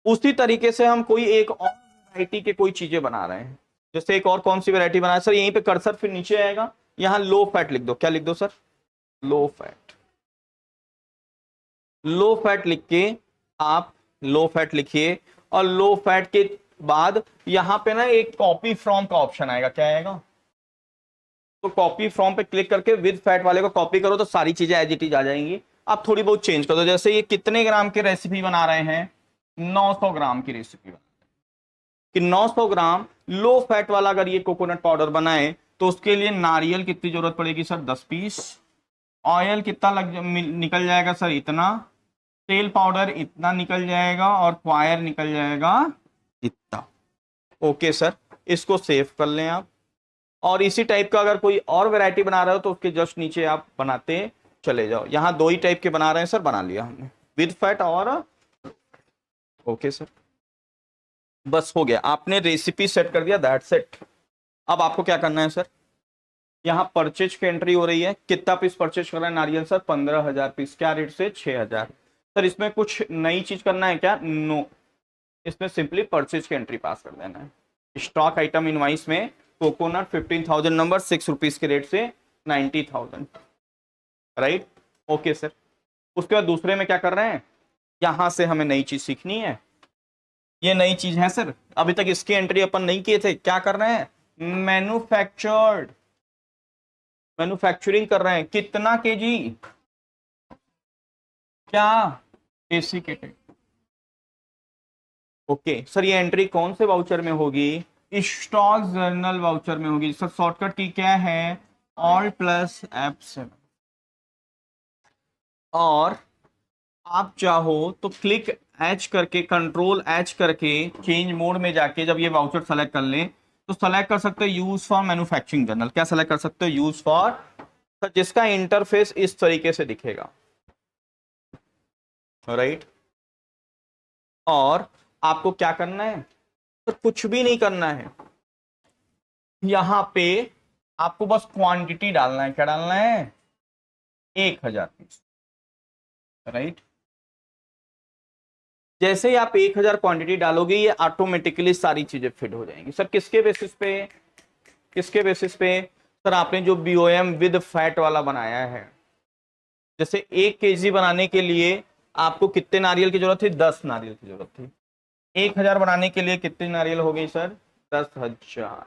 उसी तरीके से हम कोई एक और वैरायटी के कोई चीजें बना रहे हैं। जैसे एक और कौन सी वैरायटी बना है सर? यहीं पे कर्सर फिर नीचे आएगा, यहां लो फैट लिख दो। क्या लिख दो sir? Low fat. Low fat लिख के आप लो फैट लिखिए, और लो फैट के बाद यहां पे ना एक कॉपी फ्रॉम का ऑप्शन आएगा। क्या आएगा? तो कॉपी फ्रॉम पे क्लिक करके विद फैट वाले को कॉपी करो तो सारी चीजें एज इट इज आ जाएंगी। आप थोड़ी बहुत चेंज कर दो, जैसे ये कितने ग्राम की रेसिपी बना रहे हैं? 900 ग्राम की रेसिपी कि 900 ग्राम लो फैट वाला अगर ये कोकोनट पाउडर बनाए तो उसके लिए नारियल कितनी जरूरत पड़ेगी सर? 10 पीस। ऑयल कितना निकल जाएगा सर? इतना। तेल पाउडर इतना निकल जाएगा, और क्वायर निकल जाएगा इतना। ओके सर, इसको सेव कर लें आप। और इसी टाइप का अगर कोई और वैरायटी बना रहे हो तो उसके जस्ट नीचे आप बनाते चले जाओ। यहां 2 ही टाइप के बना रहे हैं सर, बना लिया हमने, विद फैट और। ओके सर, बस हो गया, आपने रेसिपी सेट कर दिया, दैट्स इट। अब आपको क्या करना है सर? यहाँ परचेज की एंट्री हो रही है, कितना पीस परचेज कर रहा है नारियल सर? 15,000 पीस। क्या रेट से? 6,000। सर इसमें कुछ नई चीज करना है क्या? नो, इसमें सिंपली परचेज की एंट्री पास कर देना है। स्टॉक आइटम इनवाइस में कोकोनट 15,000 नंबर 6 रुपीज के रेट से 90,000, राइट? Okay sir. उसके बाद दूसरे में क्या कर रहे हैं, यहां से हमें नई चीज सीखनी है, ये नई चीज है सर, अभी तक इसकी एंट्री अपन नहीं किए थे। क्या कर रहे हैं, मैन्युफैक्चर्ड, मैन्युफैक्चरिंग कर रहे हैं, कितना केजी, क्या, डेसिकेटेड। ओके सर, ये एंट्री कौन से वाउचर में होगी, स्टॉक जर्नल वाउचर में होगी सर। शॉर्टकट की क्या है, ऑल्ट प्लस F7। और आप चाहो तो क्लिक एच करके, कंट्रोल एच करके चेंज मोड में जाके जब ये वाउचर सेलेक्ट कर लें तो सेलेक्ट कर सकते हो यूज फॉर मैन्युफैक्चरिंग जर्नल। क्या सेलेक्ट कर सकते हो, यूज फॉर, जिसका इंटरफेस इस तरीके से दिखेगा, राइट। और आपको क्या करना है तो कुछ भी नहीं करना है, यहां पे आपको बस क्वांटिटी डालना है। क्या डालना है, 1000 पीस, राइट। जैसे ही आप 1000 क्वांटिटी डालोगे ये ऑटोमेटिकली सारी चीजें फिट हो जाएंगी सर। किसके बेसिस पे, किसके बेसिस पे सर, आपने जो BOM विद फैट वाला बनाया है, जैसे 1 kg बनाने के लिए आपको कितने नारियल की जरूरत थी, 10 नारियल की जरूरत थी। 1000 बनाने के लिए कितने नारियल हो गई सर, 10,000।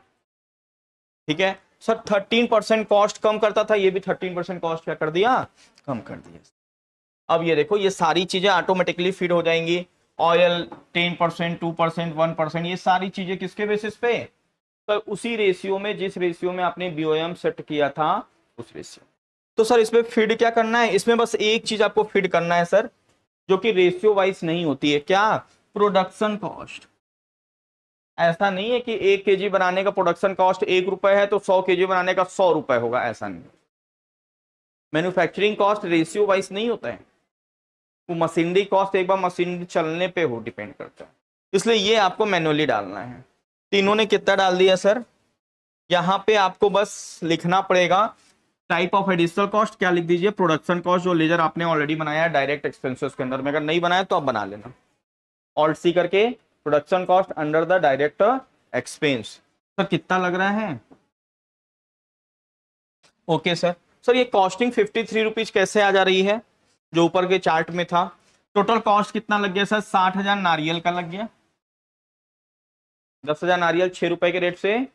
ठीक है सर, 13% कॉस्ट कम करता था, ये भी 13% कॉस्ट क्या कर दिया, कम कर दिया। अब ये देखो ये सारी चीजें ऑटोमेटिकली फीड हो जाएंगी। ऑयल 10%, 2%, 1%, ये सारी चीजें किसके बेसिस पे, तो उसी रेशियो में, जिस रेशियो में आपने BOM सेट किया था उस रेशियो। तो सर इसमें फीड क्या करना है, इसमें बस एक चीज आपको फीड करना है सर, जो कि रेशियो वाइज नहीं होती है, क्या, प्रोडक्शन कॉस्ट। ऐसा नहीं है कि 1 kg बनाने का प्रोडक्शन कॉस्ट 1 रुपए है तो 100 kg बनाने का 100 रुपए होगा, ऐसा नहीं। मैन्युफैक्चरिंग कॉस्ट रेशियो वाइज नहीं होता है, वो मशीनरी कॉस्ट एक बार मशीनरी चलने पे हो डिपेंड करता है, इसलिए ये आपको मैनुअली डालना है। तीनों ने कितना डाल दिया सर, यहाँ पे आपको बस लिखना पड़ेगा टाइप ऑफ एडिशनल कॉस्ट, क्या लिख दीजिए, प्रोडक्शन कॉस्ट, जो लेजर आपने ऑलरेडी बनाया है डायरेक्ट एक्सपेंसेस के अंदर में, अगर नहीं बनाया तो आप बना लेना, ऑल्ट सी करके production cost under the direct expense. Sir कितना लग रहा है, ओके सर। सर ये कॉस्टिंग 53 रुपीज कैसे आ जा रही है, जो ऊपर के चार्ट में था। टोटल कॉस्ट कितना लग गया सर, 60,000 नारियल का लग गया, 10,000 नारियल 6 रुपए के रेट से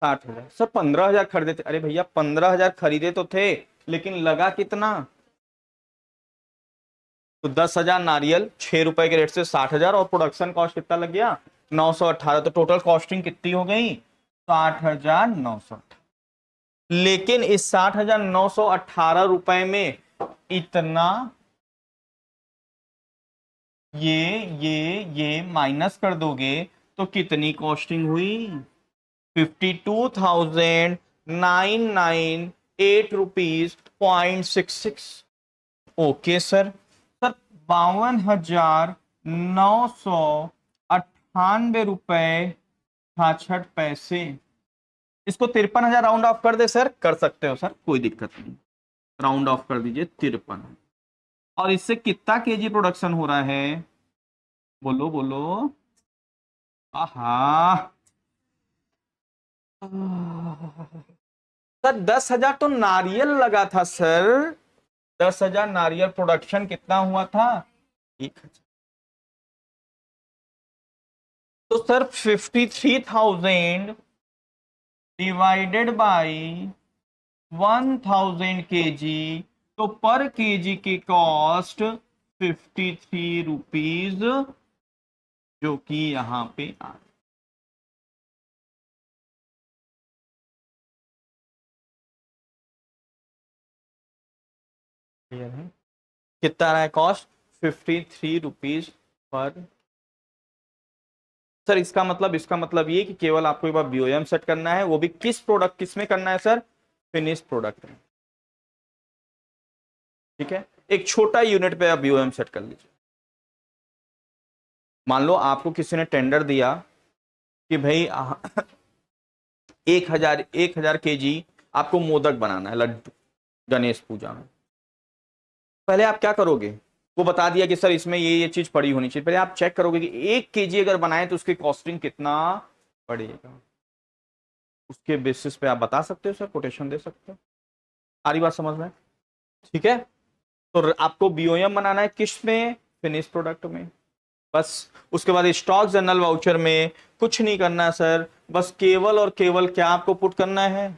60,000। सर 15,000 खरीदे थे, अरे भैया 15,000 खरीदे तो थे, लेकिन लगा कितना, तो 10,000 नारियल 6 रुपए के रेट से 60,000, और प्रोडक्शन कॉस्ट कितना लग गया, 918। तो टोटल कॉस्टिंग कितनी हो गई, 60,918। लेकिन इस 60,918 रुपए में इतना, ये माइनस कर दोगे तो कितनी कॉस्टिंग हुई, 52,998 रुपीज ओके सर। सर 52,998 रुपए 66 पैसे, इसको 53,000 राउंड ऑफ कर दे सर, कर सकते हो सर, कोई दिक्कत नहीं, राउंड ऑफ कर दीजिए 53। और इससे कितना केजी प्रोडक्शन हो रहा है, बोलो बोलो, आहा, सर 10,000 तो नारियल लगा था सर, 10,000 नारियल, प्रोडक्शन कितना हुआ था, 1,000। तो सर 53,000 डिवाइडेड बाई 1,000 केजी, तो पर केजी की कॉस्ट 53 रुपीज, जो कि यहां पे आ, क्लियर है, कितना आ रहा है कॉस्ट, 53 रुपीज पर। सर इसका मतलब ये कि केवल आपको एक बार BOM सेट करना है, वो भी किस प्रोडक्ट, किस में करना है सर, फिनिश प्रोडक्ट में। ठीक है, एक छोटा यूनिट पे आप BOM सेट कर लीजिए। मान लो आपको किसी ने टेंडर दिया कि भाई 1,000 केजी आपको मोदक बनाना है, लड्डू, गणेश पूजा में। पहले आप क्या करोगे, वो बता दिया कि सर इसमें ये चीज पड़ी होनी चाहिए, पहले आप चेक करोगे कि 1 केजी अगर बनाए तो उसकी कॉस्टिंग कितना पड़ेगा, उसके बेसिस पे आप बता सकते हो सर, कोटेशन दे सकते हो। आ रही बात समझ में, ठीक है। तो आपको बीओएम बनाना है किस में, फिनिश प्रोडक्ट में। बस उसके बाद स्टॉक जनरल वाउचर में कुछ नहीं करना है सर, बस केवल और केवल क्या आपको पुट करना है,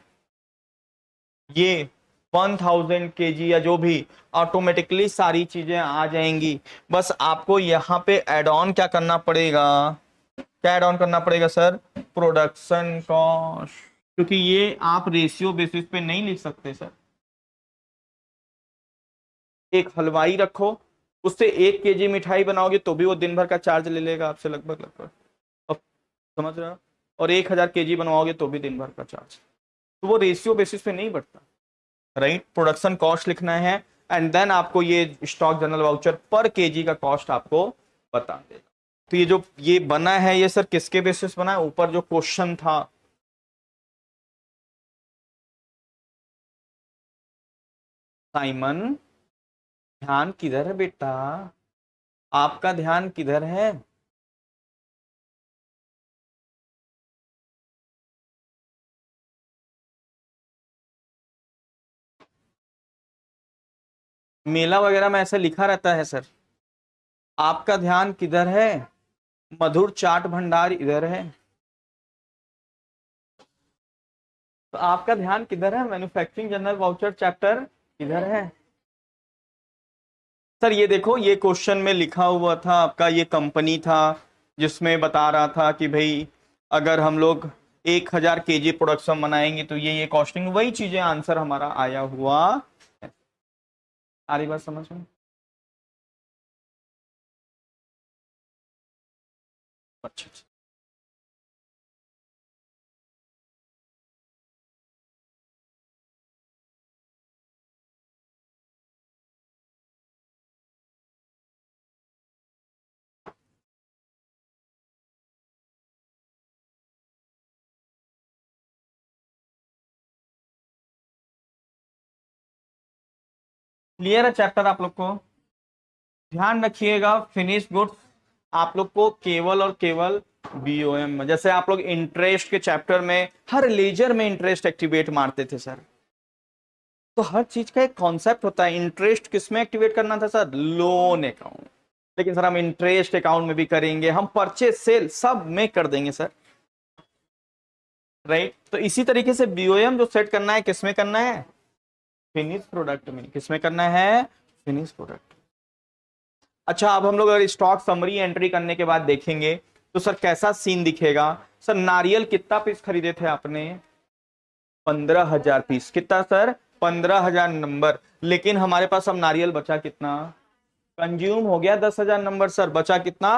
ये 1000 केजी या जो भी, ऑटोमेटिकली सारी चीजें आ जाएंगी। बस आपको यहां पे एड ऑन क्या करना पड़ेगा, क्या एड ऑन करना पड़ेगा सर, प्रोडक्शन कॉस्ट, क्योंकि ये आप रेशियो बेसिस पे नहीं लिख सकते सर। एक हलवाई रखो, उससे 1 केजी मिठाई बनाओगे तो भी वो दिन भर का चार्ज ले लेगा आपसे लगभग लगभग, अब समझ रहे हो, और 1000 केजी बनवाओगे तो भी दिन भर का चार्ज, तो वो रेशियो बेसिस पे नहीं बढ़ता। राइट, प्रोडक्शन कॉस्ट लिखना है, एंड देन आपको ये स्टॉक जनरल वाउचर पर केजी का कॉस्ट आपको बता देगा। तो ये जो ये बना है ये सर किसके बेसिस बना है, ऊपर जो क्वेश्चन था, साइमन ध्यान किधर है बेटा, आपका ध्यान किधर है, मेला वगैरह में ऐसा लिखा रहता है सर, आपका ध्यान किधर है, मधुर चाट भंडार इधर है, तो आपका ध्यान किधर है, मैन्युफैक्चरिंग जनरल वाउचर चैप्टर किधर है सर। ये देखो ये क्वेश्चन में लिखा हुआ था आपका, ये कंपनी था जिसमें बता रहा था कि भाई अगर हम लोग 1000 केजी प्रोडक्शन बनाएंगे तो ये कॉस्टिंग, वही चीजें आंसर हमारा आया हुआ है। आ रही बात समझ में, अच्छा अच्छा। क्लियर है चैप्टर आप लोग को, ध्यान रखिएगा फिनिश गुड्स आप लोग को केवल और केवल बीओएम में, जैसे आप लोग इंटरेस्ट के चैप्टर में हर लेजर में इंटरेस्ट एक्टिवेट मारते थे सर, तो हर चीज का एक कॉन्सेप्ट होता है, इंटरेस्ट किसमें एक्टिवेट करना था सर, लोन अकाउंट, लेकिन सर हम इंटरेस्ट अकाउंट में भी करेंगे, हम परचेज सेल सब में कर देंगे सर। राइट, तो इसी तरीके से बीओएम जो सेट करना है किसमें करना है, फिनिश प्रोडक्ट में, किसमें करना है, फिनिश प्रोडक्ट। अच्छा, अब हम लोग अगर स्टॉक समरी एंट्री करने के बाद देखेंगे तो सर कैसा सीन दिखेगा, सर नारियल कितना पीस खरीदे थे आपने, 15,000 पीस, कितना सर, 15,000 नंबर, लेकिन हमारे पास अब नारियल बचा कितना, कंज्यूम हो गया 10,000 नंबर सर, बचा कितना,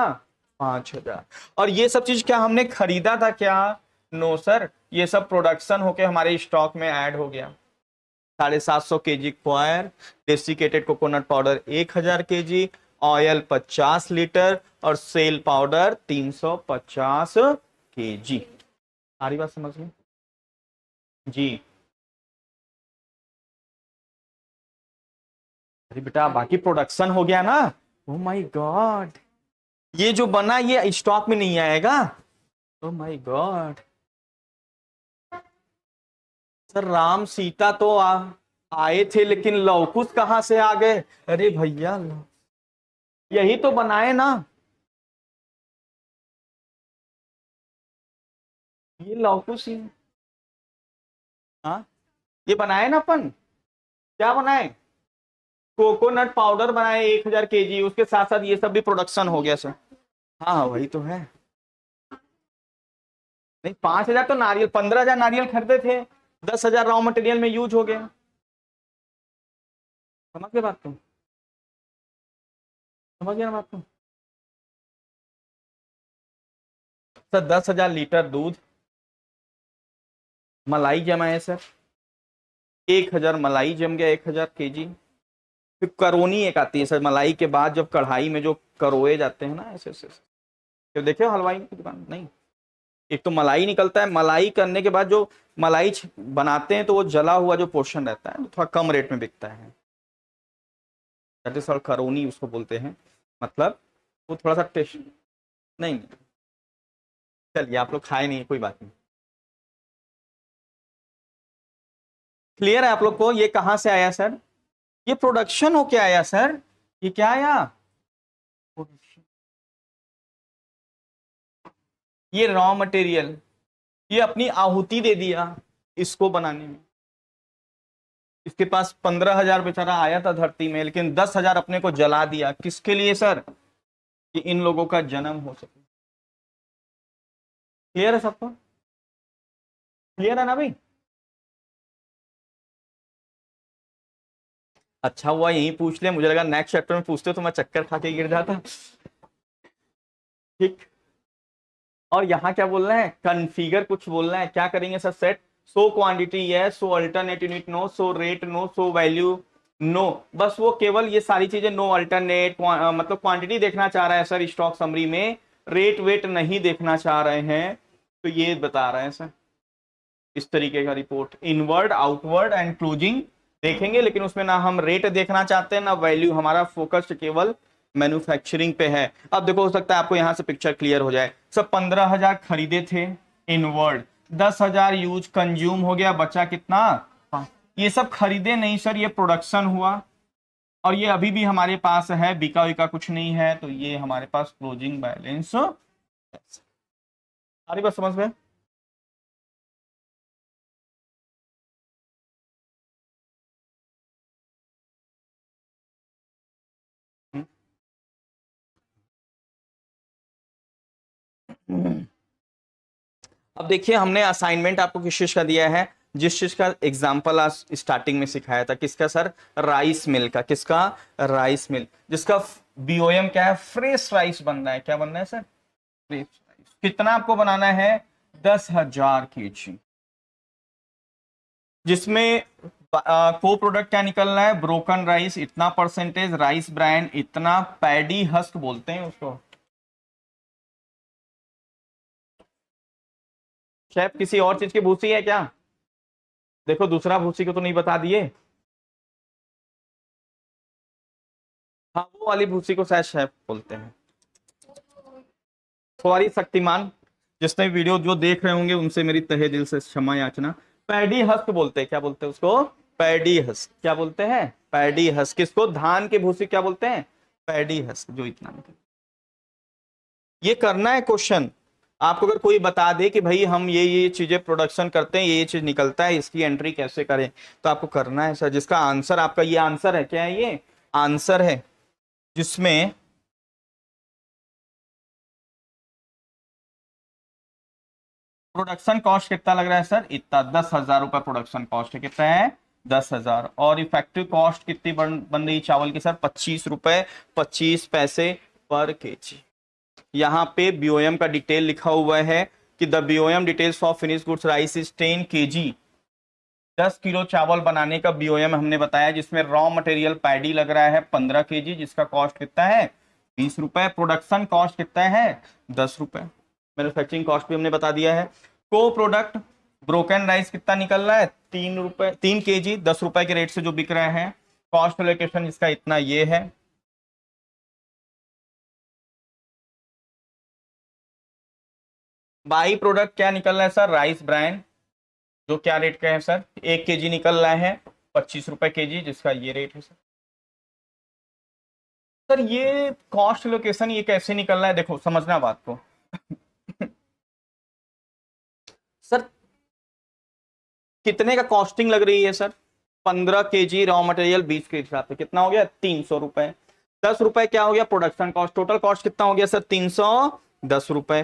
5,000। और ये सब चीज क्या हमने खरीदा था क्या, नो सर, ये सब प्रोडक्शन होके हमारे स्टॉक में ऐड हो गया। 750 kg coir, desiccated coconut powder 1000 kg, oil 50 litre, और सेल पाउडर 350 केजी। सारी बात समझ में जी। अरे बेटा बाकी प्रोडक्शन हो गया ना, ओ माय गॉड, ये जो बना ये स्टॉक में नहीं आएगा, oh my God. Sir Ram Sita तो आए थे लेकिन लवकुश कहां से आ गए, अरे भैया यही तो बनाए ना, ये लवकुश ही, हाँ ये बनाए ना अपन, क्या बनाए, कोकोनट पाउडर बनाए 1000 केजी, उसके साथ साथ ये सब भी प्रोडक्शन हो गया सर। हाँ हाँ वही तो है, नहीं 5,000 तो नारियल, 15,000 नारियल खरीदे थे, 10,000 रॉ मटेरियल में यूज हो गया, समझ गए बात, तुम समझ गया ना बात तुम। सर 10,000 लीटर दूध, मलाई जमाए सर, 1,000 मलाई जम गया, 1,000 केजी। फिर करोनी एक आती है सर, मलाई के बाद जब कढ़ाई में जो करोए जाते हैं ना ऐसे ऐसे, तो देखे हो हलवाई की दुकान, नहीं, एक तो मलाई निकलता है, मलाई करने के बाद जो मलाई बनाते हैं तो वो जला हुआ जो पोर्शन रहता है तो थोड़ा कम रेट में बिकता है, दैट इज करोनी उसको बोलते हैं, मतलब वो थोड़ा सा टेस्ट, नहीं नहीं, चलिए आप लोग खाए नहीं कोई बात नहीं। क्लियर है आप लोग को ये कहां से आया सर, ये प्रोडक्शन हो क्या आया सर, ये क्या आया, ये रॉ मटेरियल, ये अपनी आहुति दे दिया इसको बनाने में। इसके पास 15,000 बेचारा आया था धरती में, लेकिन 10,000 अपने को जला दिया। किसके लिए सर, कि इन लोगों का जन्म हो सके। क्लियर है सबको, क्लियर है ना भाई। अच्छा हुआ यही पूछ लिया, मुझे लगा नेक्स्ट चैप्टर में पूछते तो मैं चक्कर खा के गिर जाता। ठीक, और यहाँ क्या बोलना है, कन्फिगर कुछ बोलना है। क्या करेंगे sir, set so quantity yes, so alternate unit no, so rate no, so value no. बस वो केवल ये सारी चीजें, नो अल्टरनेट, मतलब क्वांटिटी देखना चाह रहा है सर स्टॉक समरी में, रेट वेट नहीं देखना चाह रहे हैं, तो ये बता रहे हैं सर। इस तरीके का report inward outward and closing देखेंगे, लेकिन उसमें ना हम रेट देखना चाहते हैं ना वैल्यू, हमारा फोकस केवल मैन्युफैक्चरिंग पे है। अब देखो, हो सकता है आपको यहां से पिक्चर क्लियर हो जाए। सब 15,000 खरीदे थे इनवर्ड, 10,000 यूज कंज्यूम हो गया, बचा कितना, ये सब खरीदे नहीं सर, ये प्रोडक्शन हुआ, और ये अभी भी हमारे पास है, बिका विका कुछ नहीं है, तो ये हमारे पास क्लोजिंग बैलेंस। अरे बस समझ में। अब देखिए, हमने असाइनमेंट आपको किस चीज का दिया है, जिस चीज का एग्जाम्पल आज स्टार्टिंग में सिखाया था, किसका सर, राइस मिल का। किसका, राइस मिल, जिसका बीओएम क्या है, फ्रेश राइस बनना है। क्या बनना है सर, फ्रेश राइस। कितना आपको बनाना है, 10,000 केजी, जिसमें को प्रोडक्ट क्या निकलना है, ब्रोकन राइस इतना परसेंटेज, राइस ब्रांड इतना, पैडी हस्क बोलते हैं उसको। शेफ किसी और चीज की भूसी है क्या, देखो दूसरा भूसी को तो नहीं बता दिए। हाँ, वो वाली भूसी को शायद शेफ बोलते हैं। सॉरी शक्तिमान, जिसने वीडियो जो देख रहे होंगे उनसे मेरी तहे दिल से क्षमा याचना। पैडी हस्क बोलते हैं, क्या बोलते हैं उसको, पैडी हस्क। क्या बोलते हैं, पैडी हस्क। किसको, धान की भूसी क्या बोलते हैं, पैडी हस्क, जो इतना निकल। ये करना है क्वेश्चन आपको। अगर कोई बता दे कि भाई हम ये चीजें प्रोडक्शन करते हैं, ये चीज निकलता है, इसकी एंट्री कैसे करें, तो आपको करना है सर, जिसका आंसर आपका ये आंसर है। क्या है ये आंसर है, जिसमें प्रोडक्शन कॉस्ट कितना लग रहा है सर, इतना 10,000 रुपए प्रोडक्शन कॉस्ट है। कितना है, 10,000। और इफेक्टिव कॉस्ट कितनी बन रही चावल की सर, 25 रुपए 25 पैसे पर केजी। यहाँ पे बीओएम का डिटेल लिखा हुआ है कि the BOM details of finish goods rice is 10 KG. 10 kilo चावल बनाने का बीओएम हमने बताया, जिसमें रॉ मटेरियल पैडी लग रहा है 15 केजी, जिसका कॉस्ट कितना है, 20 रुपए। प्रोडक्शन कॉस्ट कितना है, 10 रुपए। मैन्युफैक्चरिंग कॉस्ट भी हमने बता दिया है। को प्रोडक्ट ब्रोकन राइस कितना निकल रहा है, 3 रुपए, 3 केजी 10 रुपए के रेट से जो बिक रहा है। कॉस्ट एलोकेशन इसका इतना ये है। बाई प्रोडक्ट क्या निकल रहा है सर, राइस ब्रांड, जो क्या रेट का है सर, 1 केजी निकल रहा है 25 रुपए केजी, जिसका ये रेट है सर। सर ये कॉस्ट लोकेशन ये कैसे निकल रहा है, देखो समझना बात को। सर कितने का कॉस्टिंग लग रही है सर, 15 केजी रॉ मटेरियल 20 के हिसाब से कितना हो गया, 300 रुपए। 10 रुपए क्या हो गया प्रोडक्शन कॉस्ट, टोटल कॉस्ट कितना हो गया सर, 310 रुपए।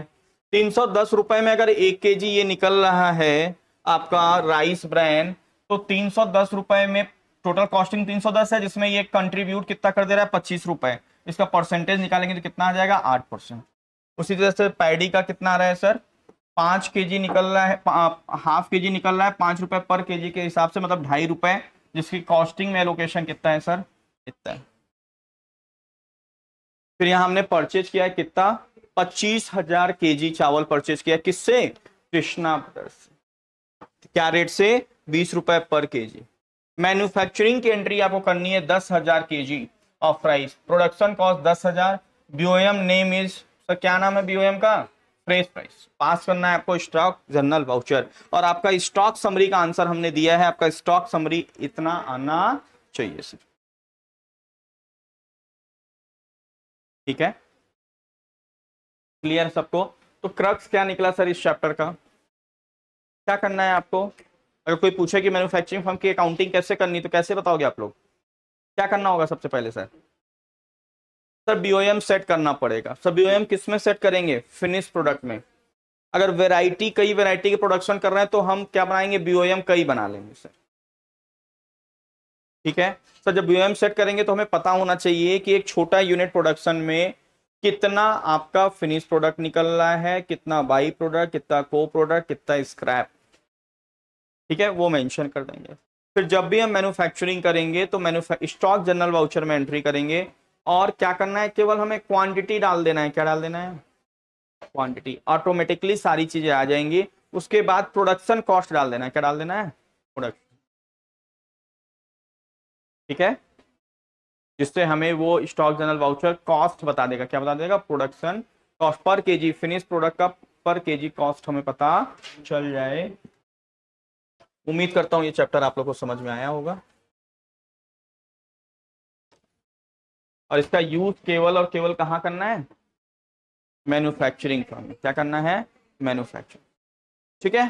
310 रुपए में अगर 1 केजी ये निकल रहा है आपका राइस ब्रांड, तो 310 रुपए में टोटल कॉस्टिंग 310 है, जिसमें ये कंट्रीब्यूट कितना कर दे रहा है, 25 रुपए। इसका परसेंटेज निकालेंगे तो कितना आ जाएगा, 8%। उसी तरह से पैडी का कितना आ रहा है सर, 5 केजी निकल रहा है, हाफ केजी निकल रहा है 5 रुपए पर केजी के हिसाब से, मतलब 2.5 रुपए, जिसकी कॉस्टिंग में एलोकेशन कितना है सर, इतना है। फिर यहां हमने परचेज किया है कितना, 25,000 केजी चावल परचेज किया, किससे, कृष्णा ब्रदर्स से। क्या रेट से, 20 रुपए पर केजी। मैन्युफैक्चरिंग की एंट्री आपको करनी है 10,000 KG of rice, production cost 10,000। BOM name is sir, क्या नाम है बीओएम का, फ्रेश प्राइस। पास करना है आपको स्टॉक जनरल वाउचर, और आपका स्टॉक समरी का आंसर हमने दिया है, आपका स्टॉक समरी इतना आना चाहिए सर। ठीक है, क्लियर सबको? तो क्रक्स क्या निकला सर इस चैप्टर का? क्या करना है आपको? अगर कोई पूछे कि मैन्युफैक्चरिंग फर्म की अकाउंटिंग कैसे करनी, तो कैसे बताओगे आप लोग? क्या करना होगा सबसे पहले सर? सर बीओएम सेट करना पड़ेगा। सर बीओएम किस में सेट करेंगे? फिनिश प्रोडक्ट में। अगर वैरायटी, कई वैरायटी के प्रोडक्शन कर रहे हैं तो हम क्या बनाएंगे? बीओएम कई बना लेंगे सर। ठीक है सर, जब बीओएम सेट करेंगे तो हमें पता होना चाहिए कि एक छोटा यूनिट प्रोडक्शन में कितना आपका फिनिश प्रोडक्ट निकल रहा है, कितना बाई प्रोडक्ट, कितना को प्रोडक्ट, कितना स्क्रैप। ठीक है, वो मेंशन कर देंगे। फिर जब भी हम मैन्युफैक्चरिंग करेंगे तो स्टॉक जनरल वाउचर में एंट्री करेंगे, और क्या करना है? केवल हमें क्वांटिटी डाल देना है। क्या डाल देना है? क्वांटिटी। ऑटोमेटिकली सारी चीजें आ जाएंगी। उसके बाद प्रोडक्शन कॉस्ट डाल देना है। क्या डाल देना है? प्रोडक्ट। ठीक है, जिससे हमें वो स्टॉक जनरल वाउचर कॉस्ट बता देगा। क्या बता देगा? Production cost per KG, finish product का पर केजी कॉस्ट हमें पता चल जाए। उम्मीद करता हूं ये चैप्टर आप लोग को समझ में आया होगा, और इसका यूज केवल और केवल कहां करना है? मैन्युफैक्चरिंग फर्म में। क्या करना है? मैन्युफैक्चरिंग। ठीक है,